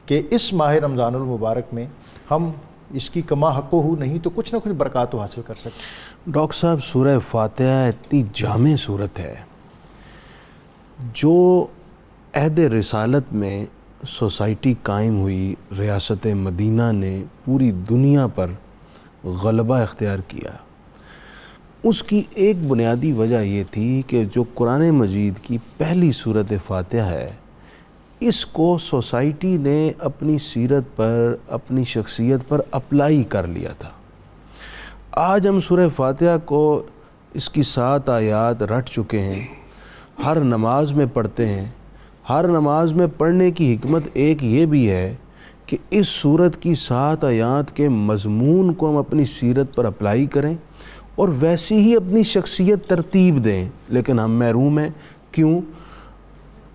کہ اس ماہ رمضان المبارک میں ہم اس کی کما حق ہو نہیں تو کچھ نہ کچھ برکات حاصل کر سکیں۔ ڈاکٹر صاحب سورہ فاتحہ اتنی جامع صورت ہے جو عہد رسالت میں سوسائٹی قائم ہوئی، ریاست مدینہ نے پوری دنیا پر غلبہ اختیار کیا، اس کی ایک بنیادی وجہ یہ تھی کہ جو قرآن مجید کی پہلی سورت فاتحہ ہے، اس کو سوسائٹی نے اپنی سیرت پر، اپنی شخصیت پر اپلائی کر لیا تھا۔ آج ہم سورہ فاتحہ کو اس کی 7 آیات رٹ چکے ہیں، ہر نماز میں پڑھتے ہیں۔ ہر نماز میں پڑھنے کی حکمت ایک یہ بھی ہے کہ اس سورت کی 7 آیات کے مضمون کو ہم اپنی سیرت پر اپلائی کریں اور ویسی ہی اپنی شخصیت ترتیب دیں، لیکن ہم محروم ہیں۔ کیوں؟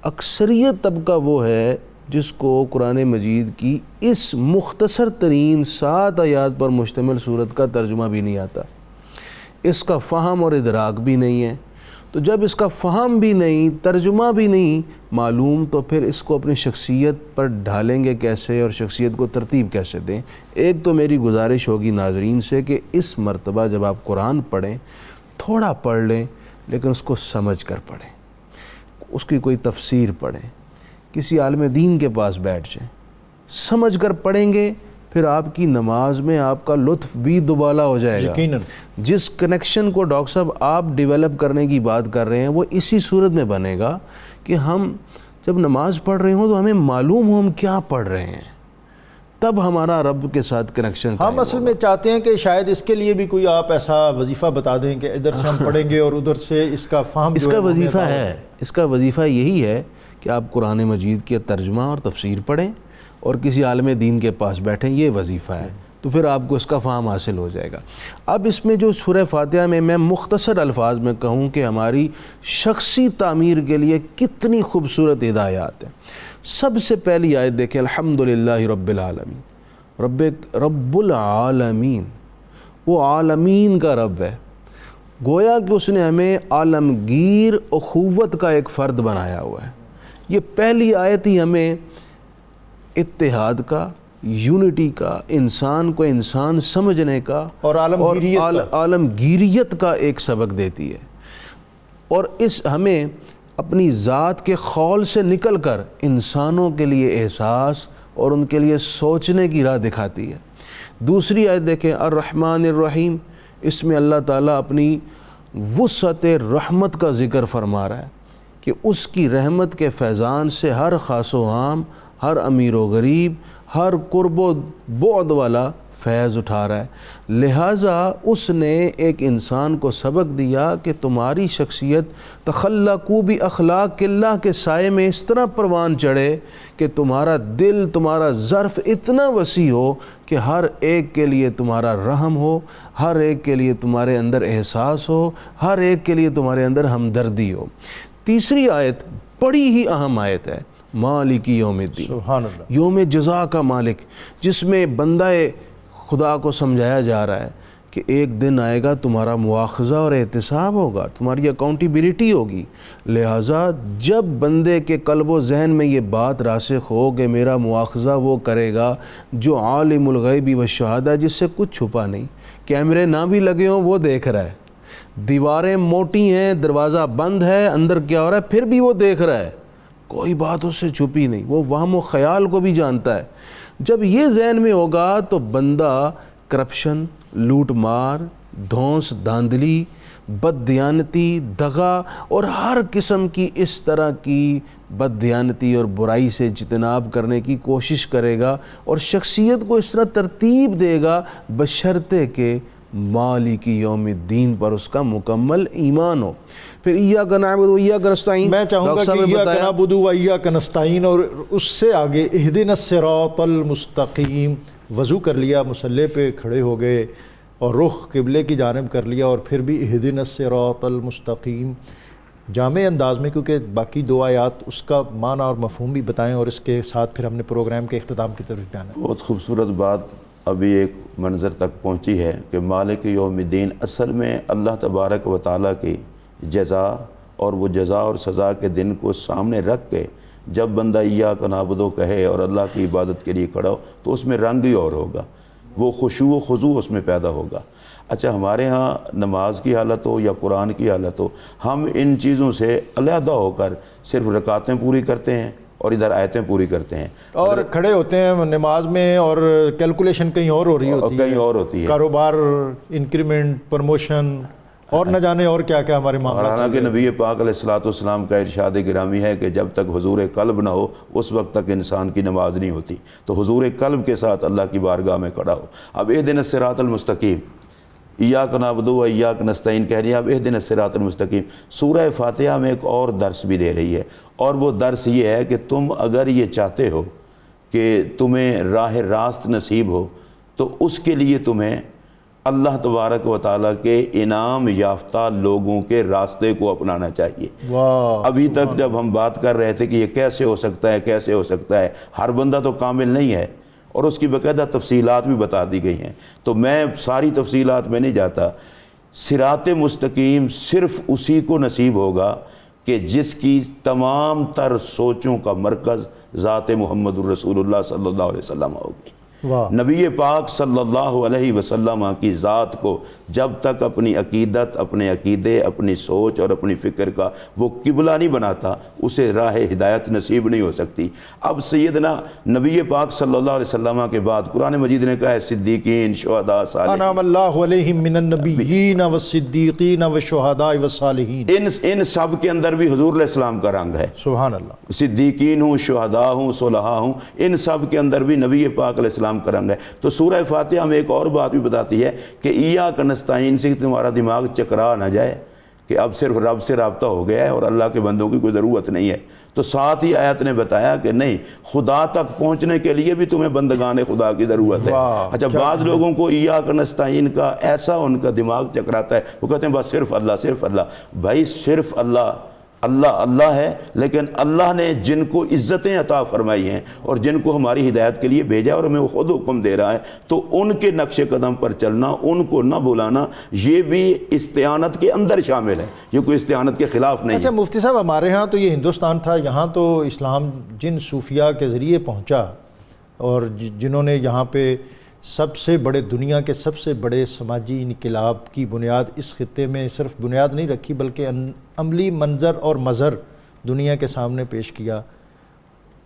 اکثریت طبقہ وہ ہے جس کو قرآن مجید کی اس مختصر ترین 7 آیات پر مشتمل سورت کا ترجمہ بھی نہیں آتا، اس کا فہم اور ادراک بھی نہیں ہے۔ تو جب اس کا فہم بھی نہیں، ترجمہ بھی نہیں معلوم، تو پھر اس کو اپنی شخصیت پر ڈھالیں گے کیسے اور شخصیت کو ترتیب کیسے دیں؟ ایک تو میری گزارش ہوگی ناظرین سے کہ اس مرتبہ جب آپ قرآن پڑھیں تھوڑا پڑھ لیں، لیکن اس کو سمجھ کر پڑھیں، اس کی کوئی تفسیر پڑھیں، کسی عالم دین کے پاس بیٹھ جائیں، سمجھ کر پڑھیں گے، پھر آپ کی نماز میں آپ کا لطف بھی دوبالا ہو جائے گا۔ یقیناً جس کنیکشن کو ڈاکٹر صاحب آپ ڈیولپ کرنے کی بات کر رہے ہیں وہ اسی صورت میں بنے گا کہ ہم جب نماز پڑھ رہے ہوں تو ہمیں معلوم ہو ہم کیا پڑھ رہے ہیں، تب ہمارا رب کے ساتھ کنیکشن ہم اصل میں چاہتے ہیں کہ شاید اس کے لیے بھی کوئی آپ ایسا وظیفہ بتا دیں کہ ادھر سے ہم پڑھیں گے اور ادھر سے اس کا فہم اس کا وظیفہ ہے، اس کا وظیفہ یہی ہے کہ آپ قرآن مجید کے ترجمہ اور تفسیر پڑھیں اور کسی عالم دین کے پاس بیٹھیں، یہ وظیفہ ہے، تو پھر آپ کو اس کا فہم حاصل ہو جائے گا۔ اب اس میں جو سورہ فاتحہ میں مختصر الفاظ میں کہوں کہ ہماری شخصی تعمیر کے لیے کتنی خوبصورت ہدایات ہیں۔ سب سے پہلی آیت دیکھیں، الحمدللہ رب العالمین، رب العالمین، وہ عالمین کا رب ہے، گویا کہ اس نے ہمیں عالمگیر اخوت کا ایک فرد بنایا ہوا ہے۔ یہ پہلی آیت ہی ہمیں اتحاد کا، یونٹی کا، انسان کو انسان سمجھنے کا اور عالمگیریت کا ایک سبق دیتی ہے، اور ہمیں اپنی ذات کے خول سے نکل کر انسانوں کے لیے احساس اور ان کے لیے سوچنے کی راہ دکھاتی ہے۔ دوسری آیت دیکھیں، الرحمن الرحیم، اس میں اللہ تعالیٰ اپنی وسعت رحمت کا ذکر فرما رہا ہے کہ اس کی رحمت کے فیضان سے ہر خاص و عام، ہر امیر و غریب، ہر قرب و بعد والا فیض اٹھا رہا ہے۔ لہٰذا اس نے ایک انسان کو سبق دیا کہ تمہاری شخصیت تخلقوا باخلاق اللہ کے سائے میں اس طرح پروان چڑھے کہ تمہارا دل، تمہارا ظرف اتنا وسیع ہو کہ ہر ایک کے لیے تمہارا رحم ہو، ہر ایک کے لیے تمہارے اندر احساس ہو، ہر ایک کے لیے تمہارے اندر ہمدردی ہو۔ تیسری آیت بڑی ہی اہم آیت ہے، مالک یوم الدین، سبحان اللہ، یوم جزا کا مالک، جس میں بندہ خدا کو سمجھایا جا رہا ہے کہ ایک دن آئے گا تمہارا مواخذہ اور احتساب ہوگا، تمہاری اکاؤنٹیبلٹی ہوگی۔ لہٰذا جب بندے کے قلب و ذہن میں یہ بات راسخ ہو کہ میرا مواخذہ وہ کرے گا جو عالم الغیب والشہادہ، جس سے کچھ چھپا نہیں، کیمرے نہ بھی لگے ہوں وہ دیکھ رہا ہے، دیواریں موٹی ہیں، دروازہ بند ہے، اندر کیا ہو رہا ہے پھر بھی وہ دیکھ رہا ہے، کوئی بات اس سے چھپی نہیں، وہ وہم و خیال کو بھی جانتا ہے۔ جب یہ ذہن میں ہوگا تو بندہ کرپشن، لوٹ مار، دھونس دھاندلی، بددیانتی، دغا اور ہر قسم کی اس طرح کی بددیانتی اور برائی سے اجتناب کرنے کی کوشش کرے گا، اور شخصیت کو اس طرح ترتیب دے گا بشرطے کہ مالک یوم الدین پر اس کا مکمل ایمان ہو۔ پھر ایاک نعبد و ایاک نستعین، میں چاہوں گا کہ ایاک نعبد و ایاک نستعین اور اس سے آگے اہدنا الصراط المستقیم، وضو کر لیا، مصلی پہ کھڑے ہو گئے اور رخ قبلے کی جانب کر لیا، اور پھر بھی اہدنا الصراط المستقیم جامع انداز میں، کیونکہ باقی دو آیات اس کا معنی اور مفہوم بھی بتائیں، اور اس کے ساتھ پھر ہم نے پروگرام کے اختتام کی طرف جانا ہے۔ بہت خوبصورت بات ابھی ایک منظر تک پہنچی ہے کہ مالک یوم الدین اصل میں اللہ تبارک و تعالیٰ کی جزا، اور وہ جزا اور سزا کے دن کو سامنے رکھ کے جب بندہ ایاک نعبد کہے اور اللہ کی عبادت کے لیے کھڑا ہو تو اس میں رنگ ہی اور ہوگا، وہ خشوع و خضوع اس میں پیدا ہوگا۔ اچھا، ہمارے ہاں نماز کی حالت ہو یا قرآن کی حالت ہو، ہم ان چیزوں سے علیحدہ ہو کر صرف رکعتیں پوری کرتے ہیں اور ادھر آیتیں پوری کرتے ہیں، اور کھڑے ہوتے ہیں نماز میں اور کیلکولیشن کہیں اور ہو رہی ہوتی ہے، کہیں اور ہوتی ہے، کاروبار، انکریمنٹ، پروموشن اور نہ جانے اور کیا کیا ہمارے معاملات۔ حالانکہ نبی پاک علیہ الصلوۃ والسلام کا ارشاد گرامی ہے کہ جب تک حضور قلب نہ ہو اس وقت تک انسان کی نماز نہیں ہوتی، تو حضور قلب کے ساتھ اللہ کی بارگاہ میں کھڑا ہو۔ اب اہدنا الصراط المستقیم، ایاک نعبد و ایاک نستعین کہہ رہی ہے، اب اہدنا الصراط المستقیم سورہ فاتحہ میں ایک اور درس بھی دے رہی ہے، اور وہ درس یہ ہے کہ تم اگر یہ چاہتے ہو کہ تمہیں راہ راست نصیب ہو تو اس کے لیے تمہیں اللہ تبارک و تعالیٰ کے انعام یافتہ لوگوں کے راستے کو اپنانا چاہیے۔ ابھی تک جب ہم بات کر رہے تھے کہ یہ کیسے ہو سکتا ہے، کیسے ہو سکتا ہے، ہر بندہ تو کامل نہیں ہے اور اس کی باقاعدہ تفصیلات بھی بتا دی گئی ہیں، تو میں ساری تفصیلات میں نہیں جاتا۔ صراط مستقیم صرف اسی کو نصیب ہوگا کہ جس کی تمام تر سوچوں کا مرکز ذات محمد الرسول اللہ صلی اللہ علیہ وسلم ہوگی۔ نبی پاک صلی اللہ علیہ وسلم کی ذات کو جب تک اپنی عقیدت، اپنے عقیدے، اپنی سوچ اور اپنی فکر کا وہ قبلہ نہیں بناتا، اسے راہ ہدایت نصیب نہیں ہو سکتی۔ اب سیدنا نبی پاک صلی اللہ علیہ وسلم کے بعد قرآن مجید نے کہا ہے صدیقین، شہداء، صالحین، انعم اللہ علیہم من النبیین والصدیقین والشہداء والصالحین، ان سب کے اندر بھی حضور علیہ السلام کا رنگ ہے۔ سبحان اللہ، صدیقین ہوں، شہداء ہوں، صلحاء ہوں، ان سب کے اندر بھی نبی پاک علیہ السلام کا رنگ ہے۔ تو سورہ فاتحہ میں ایک اور بات بھی بتاتی ہے کہ ایاک نستعین سے تمہارا دماغ چکرا نہ جائے کہ اب صرف رب سے رابطہ ہو گیا ہے اور اللہ کے بندوں کی کوئی ضرورت نہیں ہے۔ تو ساتھ ہی آیت نے بتایا کہ نہیں، خدا تک پہنچنے کے لیے بھی تمہیں بندگان خدا کی ضرورت ہے۔ اچھا، بعض لوگوں کو ایاک نستعین کا ایسا ان کا دماغ چکراتا ہے، وہ کہتے ہیں بس صرف اللہ، صرف اللہ۔ بھائی صرف اللہ، اللہ اللہ ہے، لیکن اللہ نے جن کو عزتیں عطا فرمائی ہیں اور جن کو ہماری ہدایت کے لیے بھیجا ہے اور ہمیں وہ خود حکم دے رہا ہے، تو ان کے نقش قدم پر چلنا، ان کو نہ بھلانا، یہ بھی استعانت کے اندر شامل ہے، یہ کوئی استعانت کے خلاف نہیں ہے۔ اچھا مفتی صاحب، ہمارے ہاں تو یہ ہندوستان تھا، یہاں تو اسلام جن صوفیاء کے ذریعے پہنچا اور جنہوں نے یہاں پہ سب سے بڑے دنیا کے سب سے بڑے سماجی انقلاب کی بنیاد اس خطے میں صرف بنیاد نہیں رکھی بلکہ عملی منظر اور مظہر دنیا کے سامنے پیش کیا،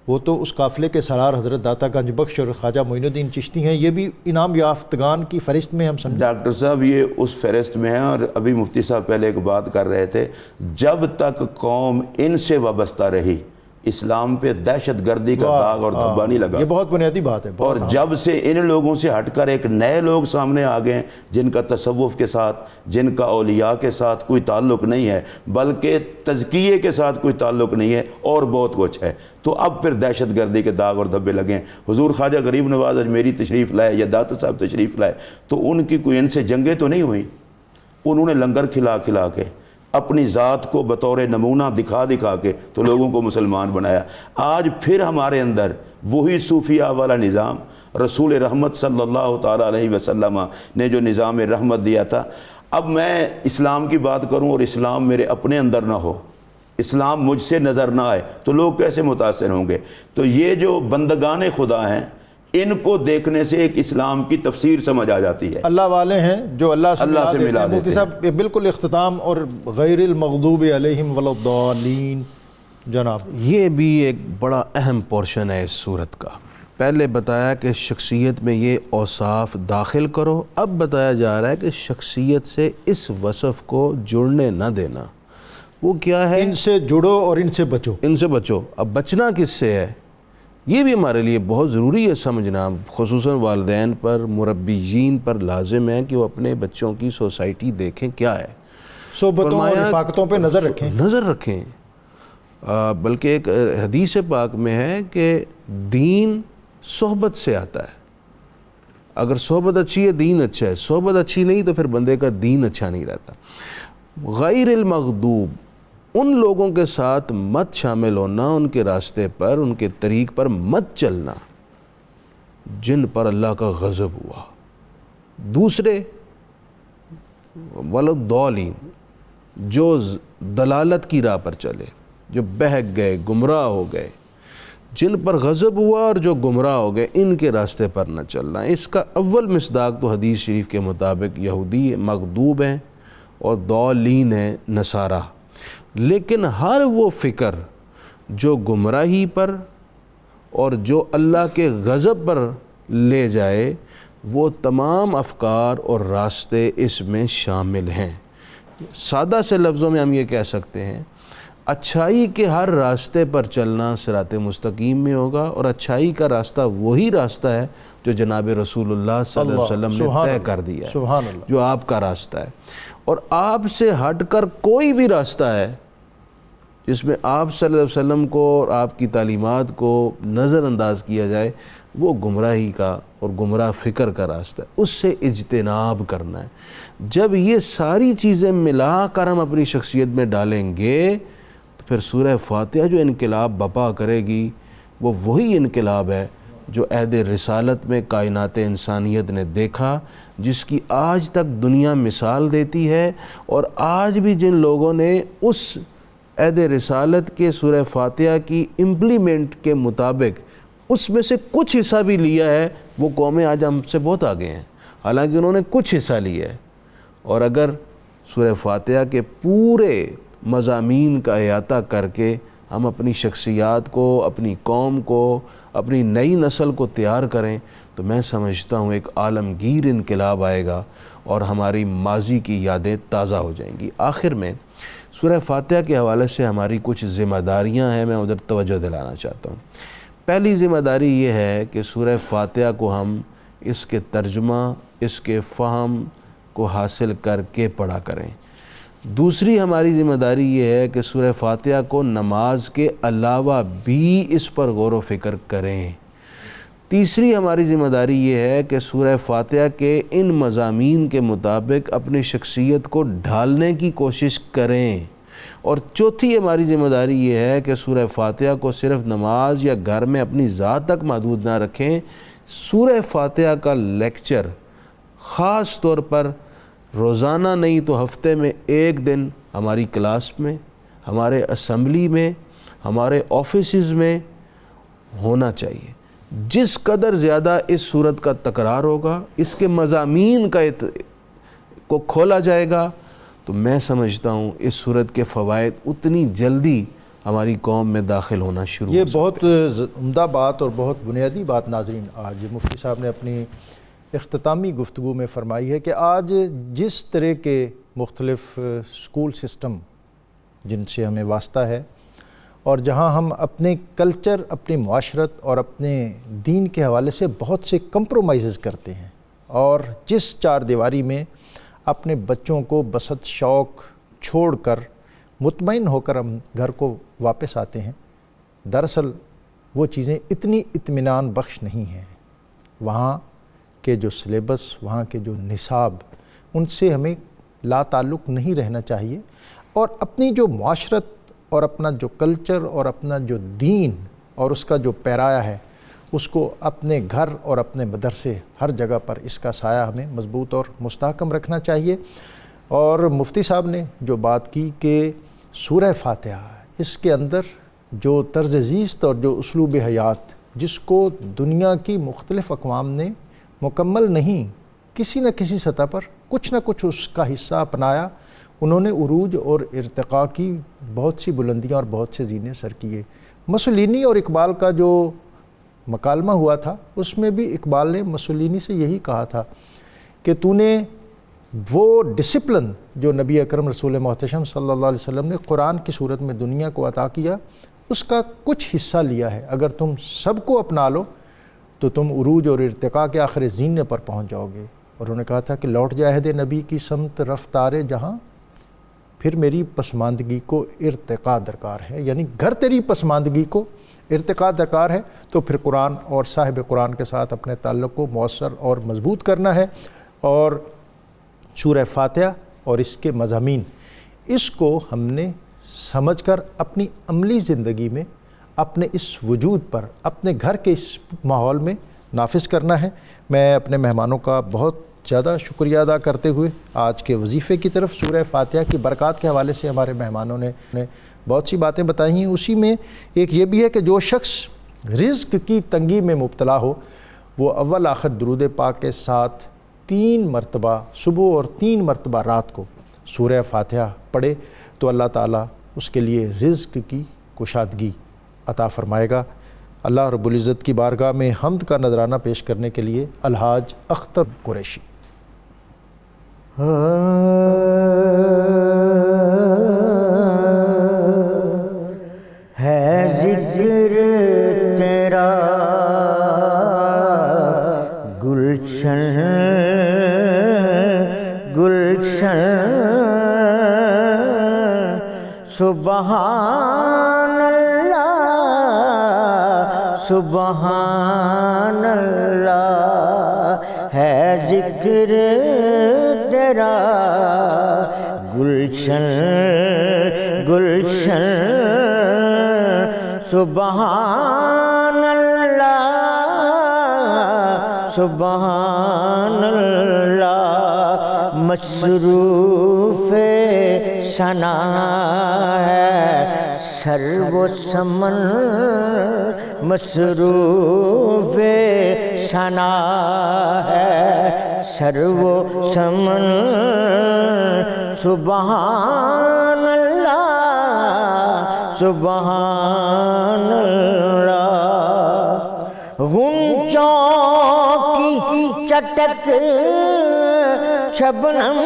وہ تو اس قافلے کے سرار حضرت داتا گنج بخش اور خواجہ معین الدین چشتی ہیں۔ یہ بھی انعام یافتگان کی فہرست میں ہم سمجھیں۔ ڈاکٹر صاحب یہ اس فہرست میں ہیں، اور ابھی مفتی صاحب پہلے ایک بات کر رہے تھے، جب تک قوم ان سے وابستہ رہی اسلام پہ دہشت گردی کا داغ اور دھبا نہیں لگا۔ یہ بہت بنیادی بات ہے۔ اور جب سے ان لوگوں سے ہٹ کر ایک نئے لوگ سامنے آ گئے جن کا تصوف کے ساتھ، جن کا اولیاء کے ساتھ کوئی تعلق نہیں ہے بلکہ تزکیے کے ساتھ کوئی تعلق نہیں ہے اور بہت کچھ ہے، تو اب پھر دہشت گردی کے داغ اور دھبے لگے۔ حضور خواجہ غریب نواز اجمیری تشریف لائے یا داتا صاحب تشریف لائے تو ان کی کوئی ان سے جنگیں تو نہیں ہوئیں، انہوں نے لنگر کھلا کھلا کے اپنی ذات کو بطور نمونہ دکھا دکھا کے تو لوگوں کو مسلمان بنایا۔ آج پھر ہمارے اندر وہی صوفیہ والا نظام، رسول رحمت صلی اللہ تعالیٰ علیہ وسلم نے جو نظام رحمت دیا تھا، اب میں اسلام کی بات کروں اور اسلام میرے اپنے اندر نہ ہو، اسلام مجھ سے نظر نہ آئے تو لوگ کیسے متاثر ہوں گے؟ تو یہ جو بندگان خدا ہیں ان کو دیکھنے سے ایک اسلام کی تفسیر سمجھ آ جاتی ہے۔ اللہ والے ہیں جو اللہ سے ملا دیتے ہیں۔ مفتی ہیں۔ صاحب بالکل اختتام اور غیر المغضوب علیہم ولا الضالین جناب۔ یہ بھی ایک بڑا اہم پورشن ہے اس صورت کا۔ پہلے بتایا کہ شخصیت میں یہ اوصاف داخل کرو، اب بتایا جا رہا ہے کہ شخصیت سے اس وصف کو جڑنے نہ دینا۔ وہ کیا ہے؟ ان سے جڑو اور ان سے بچو۔ ان سے بچو۔ اب بچنا کس سے ہے؟ یہ بھی ہمارے لیے بہت ضروری ہے سمجھنا، خصوصاً والدین پر، مربیین پر لازم ہے کہ وہ اپنے بچوں کی سوسائٹی دیکھیں کیا ہے، صحبتوں اور رفاقتوں پہ نظر رکھیں۔ نظر رکھیں۔ بلکہ ایک حدیث پاک میں ہے کہ دین صحبت سے آتا ہے۔ اگر صحبت اچھی ہے دین اچھا ہے، صحبت اچھی نہیں تو پھر بندے کا دین اچھا نہیں رہتا۔ غیر المغضوب، ان لوگوں کے ساتھ مت شامل ہونا، ان کے راستے پر، ان کے طریق پر مت چلنا جن پر اللہ کا غضب ہوا۔ دوسرے ولضالین، جو دلالت کی راہ پر چلے، جو بہک گئے، گمراہ ہو گئے، جن پر غضب ہوا اور جو گمراہ ہو گئے، ان کے راستے پر نہ چلنا۔ اس کا اول مصداق تو حدیث شریف کے مطابق یہودی مغضوب ہیں اور ضالین ہیں نصارہ۔ لیکن ہر وہ فکر جو گمراہی پر اور جو اللہ کے غضب پر لے جائے، وہ تمام افکار اور راستے اس میں شامل ہیں۔ سادہ سے لفظوں میں ہم یہ کہہ سکتے ہیں، اچھائی کے ہر راستے پر چلنا صراط مستقیم میں ہوگا، اور اچھائی کا راستہ وہی راستہ ہے جو جناب رسول اللہ صلی اللہ علیہ وسلم نے طے کر دیا ہے، سبحان اللہ، جو آپ کا راستہ ہے۔ اور آپ سے ہٹ کر کوئی بھی راستہ ہے جس میں آپ صلی اللہ علیہ وسلم کو اور آپ کی تعلیمات کو نظر انداز کیا جائے، وہ گمراہی کا اور گمراہ فکر کا راستہ ہے، اس سے اجتناب کرنا ہے۔ جب یہ ساری چیزیں ملا کر ہم اپنی شخصیت میں ڈالیں گے تو پھر سورہ فاتحہ جو انقلاب بپا کرے گی وہ وہی انقلاب ہے جو عہد رسالت میں کائنات انسانیت نے دیکھا، جس کی آج تک دنیا مثال دیتی ہے۔ اور آج بھی جن لوگوں نے اس عہد رسالت کے سورہ فاتحہ کی امپلیمنٹ کے مطابق اس میں سے کچھ حصہ بھی لیا ہے، وہ قومیں آج ہم سے بہت آگے ہیں، حالانکہ انہوں نے کچھ حصہ لیا ہے۔ اور اگر سورہ فاتحہ کے پورے مضامین کا احاطہ کر کے ہم اپنی شخصیات کو، اپنی قوم کو، اپنی نئی نسل کو تیار کریں تو میں سمجھتا ہوں ایک عالمگیر انقلاب آئے گا اور ہماری ماضی کی یادیں تازہ ہو جائیں گی۔ آخر میں سورہ فاتحہ کے حوالے سے ہماری کچھ ذمہ داریاں ہیں، میں ادھر توجہ دلانا چاہتا ہوں۔ پہلی ذمہ داری یہ ہے کہ سورہ فاتحہ کو ہم اس کے ترجمہ، اس کے فہم کو حاصل کر کے پڑھا کریں۔ دوسری ہماری ذمہ داری یہ ہے کہ سورہ فاتحہ کو نماز کے علاوہ بھی اس پر غور و فکر کریں۔ تیسری ہماری ذمہ داری یہ ہے کہ سورہ فاتحہ کے ان مضامین کے مطابق اپنی شخصیت کو ڈھالنے کی کوشش کریں۔ اور چوتھی ہماری ذمہ داری یہ ہے کہ سورہ فاتحہ کو صرف نماز یا گھر میں اپنی ذات تک محدود نہ رکھیں، سورہ فاتحہ کا لیکچر خاص طور پر روزانہ نہیں تو ہفتے میں ایک دن ہماری کلاس میں، ہمارے اسمبلی میں، ہمارے آفیسز میں ہونا چاہیے۔ جس قدر زیادہ اس صورت کا تکرار ہوگا، اس کے مضامین کو کھولا جائے گا، تو میں سمجھتا ہوں اس صورت کے فوائد اتنی جلدی ہماری قوم میں داخل ہونا شروع یہ ہو بہت عمدہ بات اور بہت بنیادی بات ناظرین آج مفتی صاحب نے اپنی اختتامی گفتگو میں فرمائی ہے کہ آج جس طرح کے مختلف اسکول سسٹم جن سے ہمیں واسطہ ہے، اور جہاں ہم اپنے کلچر، اپنی معاشرت اور اپنے دین کے حوالے سے بہت سے کمپرومائزز کرتے ہیں، اور جس چار دیواری میں اپنے بچوں کو بسط شوق چھوڑ کر مطمئن ہو کر ہم گھر کو واپس آتے ہیں، دراصل وہ چیزیں اتنی اطمینان بخش نہیں ہیں۔ وہاں کے جو سلیبس، وہاں کے جو نصاب، ان سے ہمیں لا تعلق نہیں رہنا چاہیے، اور اپنی جو معاشرت اور اپنا جو کلچر اور اپنا جو دین اور اس کا جو پیرایا ہے، اس کو اپنے گھر اور اپنے مدرسے ہر جگہ پر اس کا سایہ ہمیں مضبوط اور مستحکم رکھنا چاہیے۔ اور مفتی صاحب نے جو بات کی کہ سورہ فاتحہ، اس کے اندر جو طرز زیست اور جو اسلوب حیات جس کو دنیا کی مختلف اقوام نے مکمل نہیں، کسی نہ کسی سطح پر کچھ نہ کچھ اس کا حصہ اپنایا، انہوں نے عروج اور ارتقاء کی بہت سی بلندیاں اور بہت سے زینے سر کیے۔ مسولینی اور اقبال کا جو مکالمہ ہوا تھا، اس میں بھی اقبال نے مسولینی سے یہی کہا تھا کہ تو نے وہ ڈسپلن جو نبی اکرم رسول محتشم صلی اللہ علیہ وسلم نے قرآن کی صورت میں دنیا کو عطا کیا، اس کا کچھ حصہ لیا ہے، اگر تم سب کو اپنا لو تو تم عروج اور ارتقاء کے آخر زینے پر پہنچ جاؤ گے۔ اور انہوں نے کہا تھا کہ لوٹ جائے عہد نبی کی سمت رفتار جہاں، پھر میری پسماندگی کو ارتقاء درکار ہے، یعنی گھر تیری پسماندگی کو ارتقاء درکار ہے، تو پھر قرآن اور صاحب قرآن کے ساتھ اپنے تعلق کو مؤثر اور مضبوط کرنا ہے۔ اور سورہ فاتحہ اور اس کے مضامین، اس کو ہم نے سمجھ کر اپنی عملی زندگی میں اپنے اس وجود پر، اپنے گھر کے اس ماحول میں نافذ کرنا ہے۔ میں اپنے مہمانوں کا بہت زیادہ شکریہ ادا کرتے ہوئے آج کے وظیفے کی طرف، سورہ فاتحہ کی برکات کے حوالے سے ہمارے مہمانوں نے بہت سی باتیں بتائی ہیں، اسی میں ایک یہ بھی ہے کہ جو شخص رزق کی تنگی میں مبتلا ہو، وہ اول آخر درود پاک کے ساتھ 3 مرتبہ صبح اور 3 مرتبہ رات کو سورہ فاتحہ پڑھے تو اللہ تعالیٰ اس کے لیے رزق کی کشادگی عطا فرمائے گا۔ اللہ رب العزت کی بارگاہ میں حمد کا نذرانہ پیش کرنے کے لیے الحاج اختر قریشی۔ ہے ذکر تیرا گلشن گلشن، سبحان اللہ سبحان اللہ، ہے ذکر تیرا گلشن گلشن، سبحان اللہ سبحان اللہ، مصروف ثنا ہے سر و سمن، مصروف ثنا ہے سر و سمن، سبحان اللہ سبحان اللہ، غنچوں کی چٹک شبنم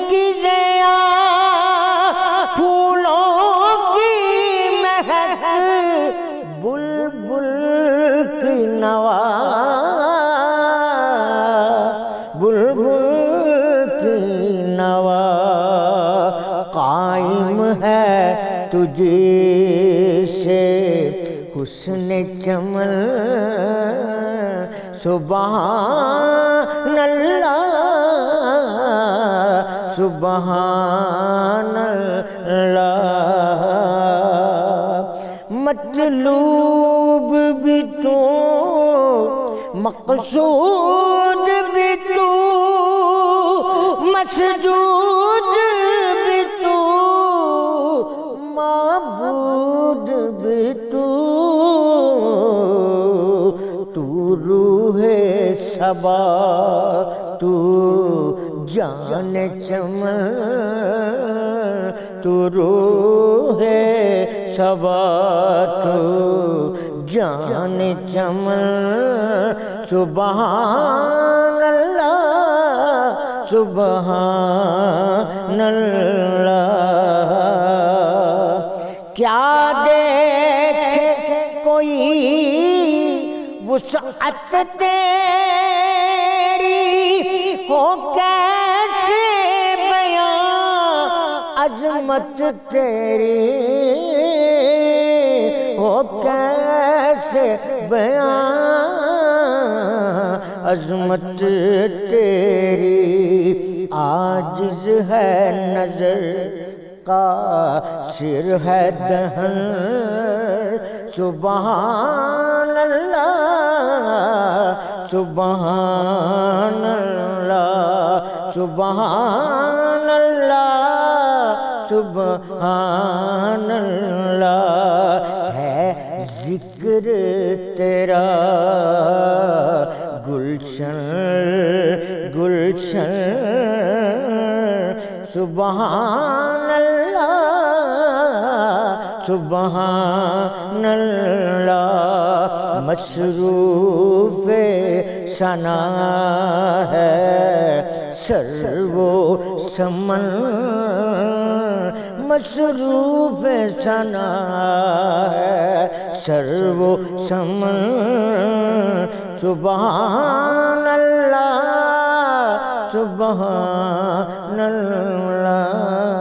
کی ضیا، پھولوں کی مہک بلبل کی نوا، بلبل کی نوا، قائم ہے تجھے سے حسن چمن، سبحان اللہ سبحان اللہ، مطلوب بھی تو مقصود بھی تو، مسجود بھی تو، معبود بھی تو صبا تو جان چمن تو روح صبا تو جان چمن سبحان اللہ سبحان اللہ کیا دیکھے کوئی وسعت تیری ہو کیسے بیان عظمت تیری ہو کیسے بیان عظمت تیری عاجز ہے نظر قاصر ہے دہن سبحان اللہ سبحان اللہ سبحان اللہ سبحان اللہ ہے ذکر تیرا گلشن گلشن سبحان اللہ سبحان اللہ مصروف ثنا ہے سرو سمن مصروف ثنا ہے سرو سمن سبحان اللہ سبحان اللہ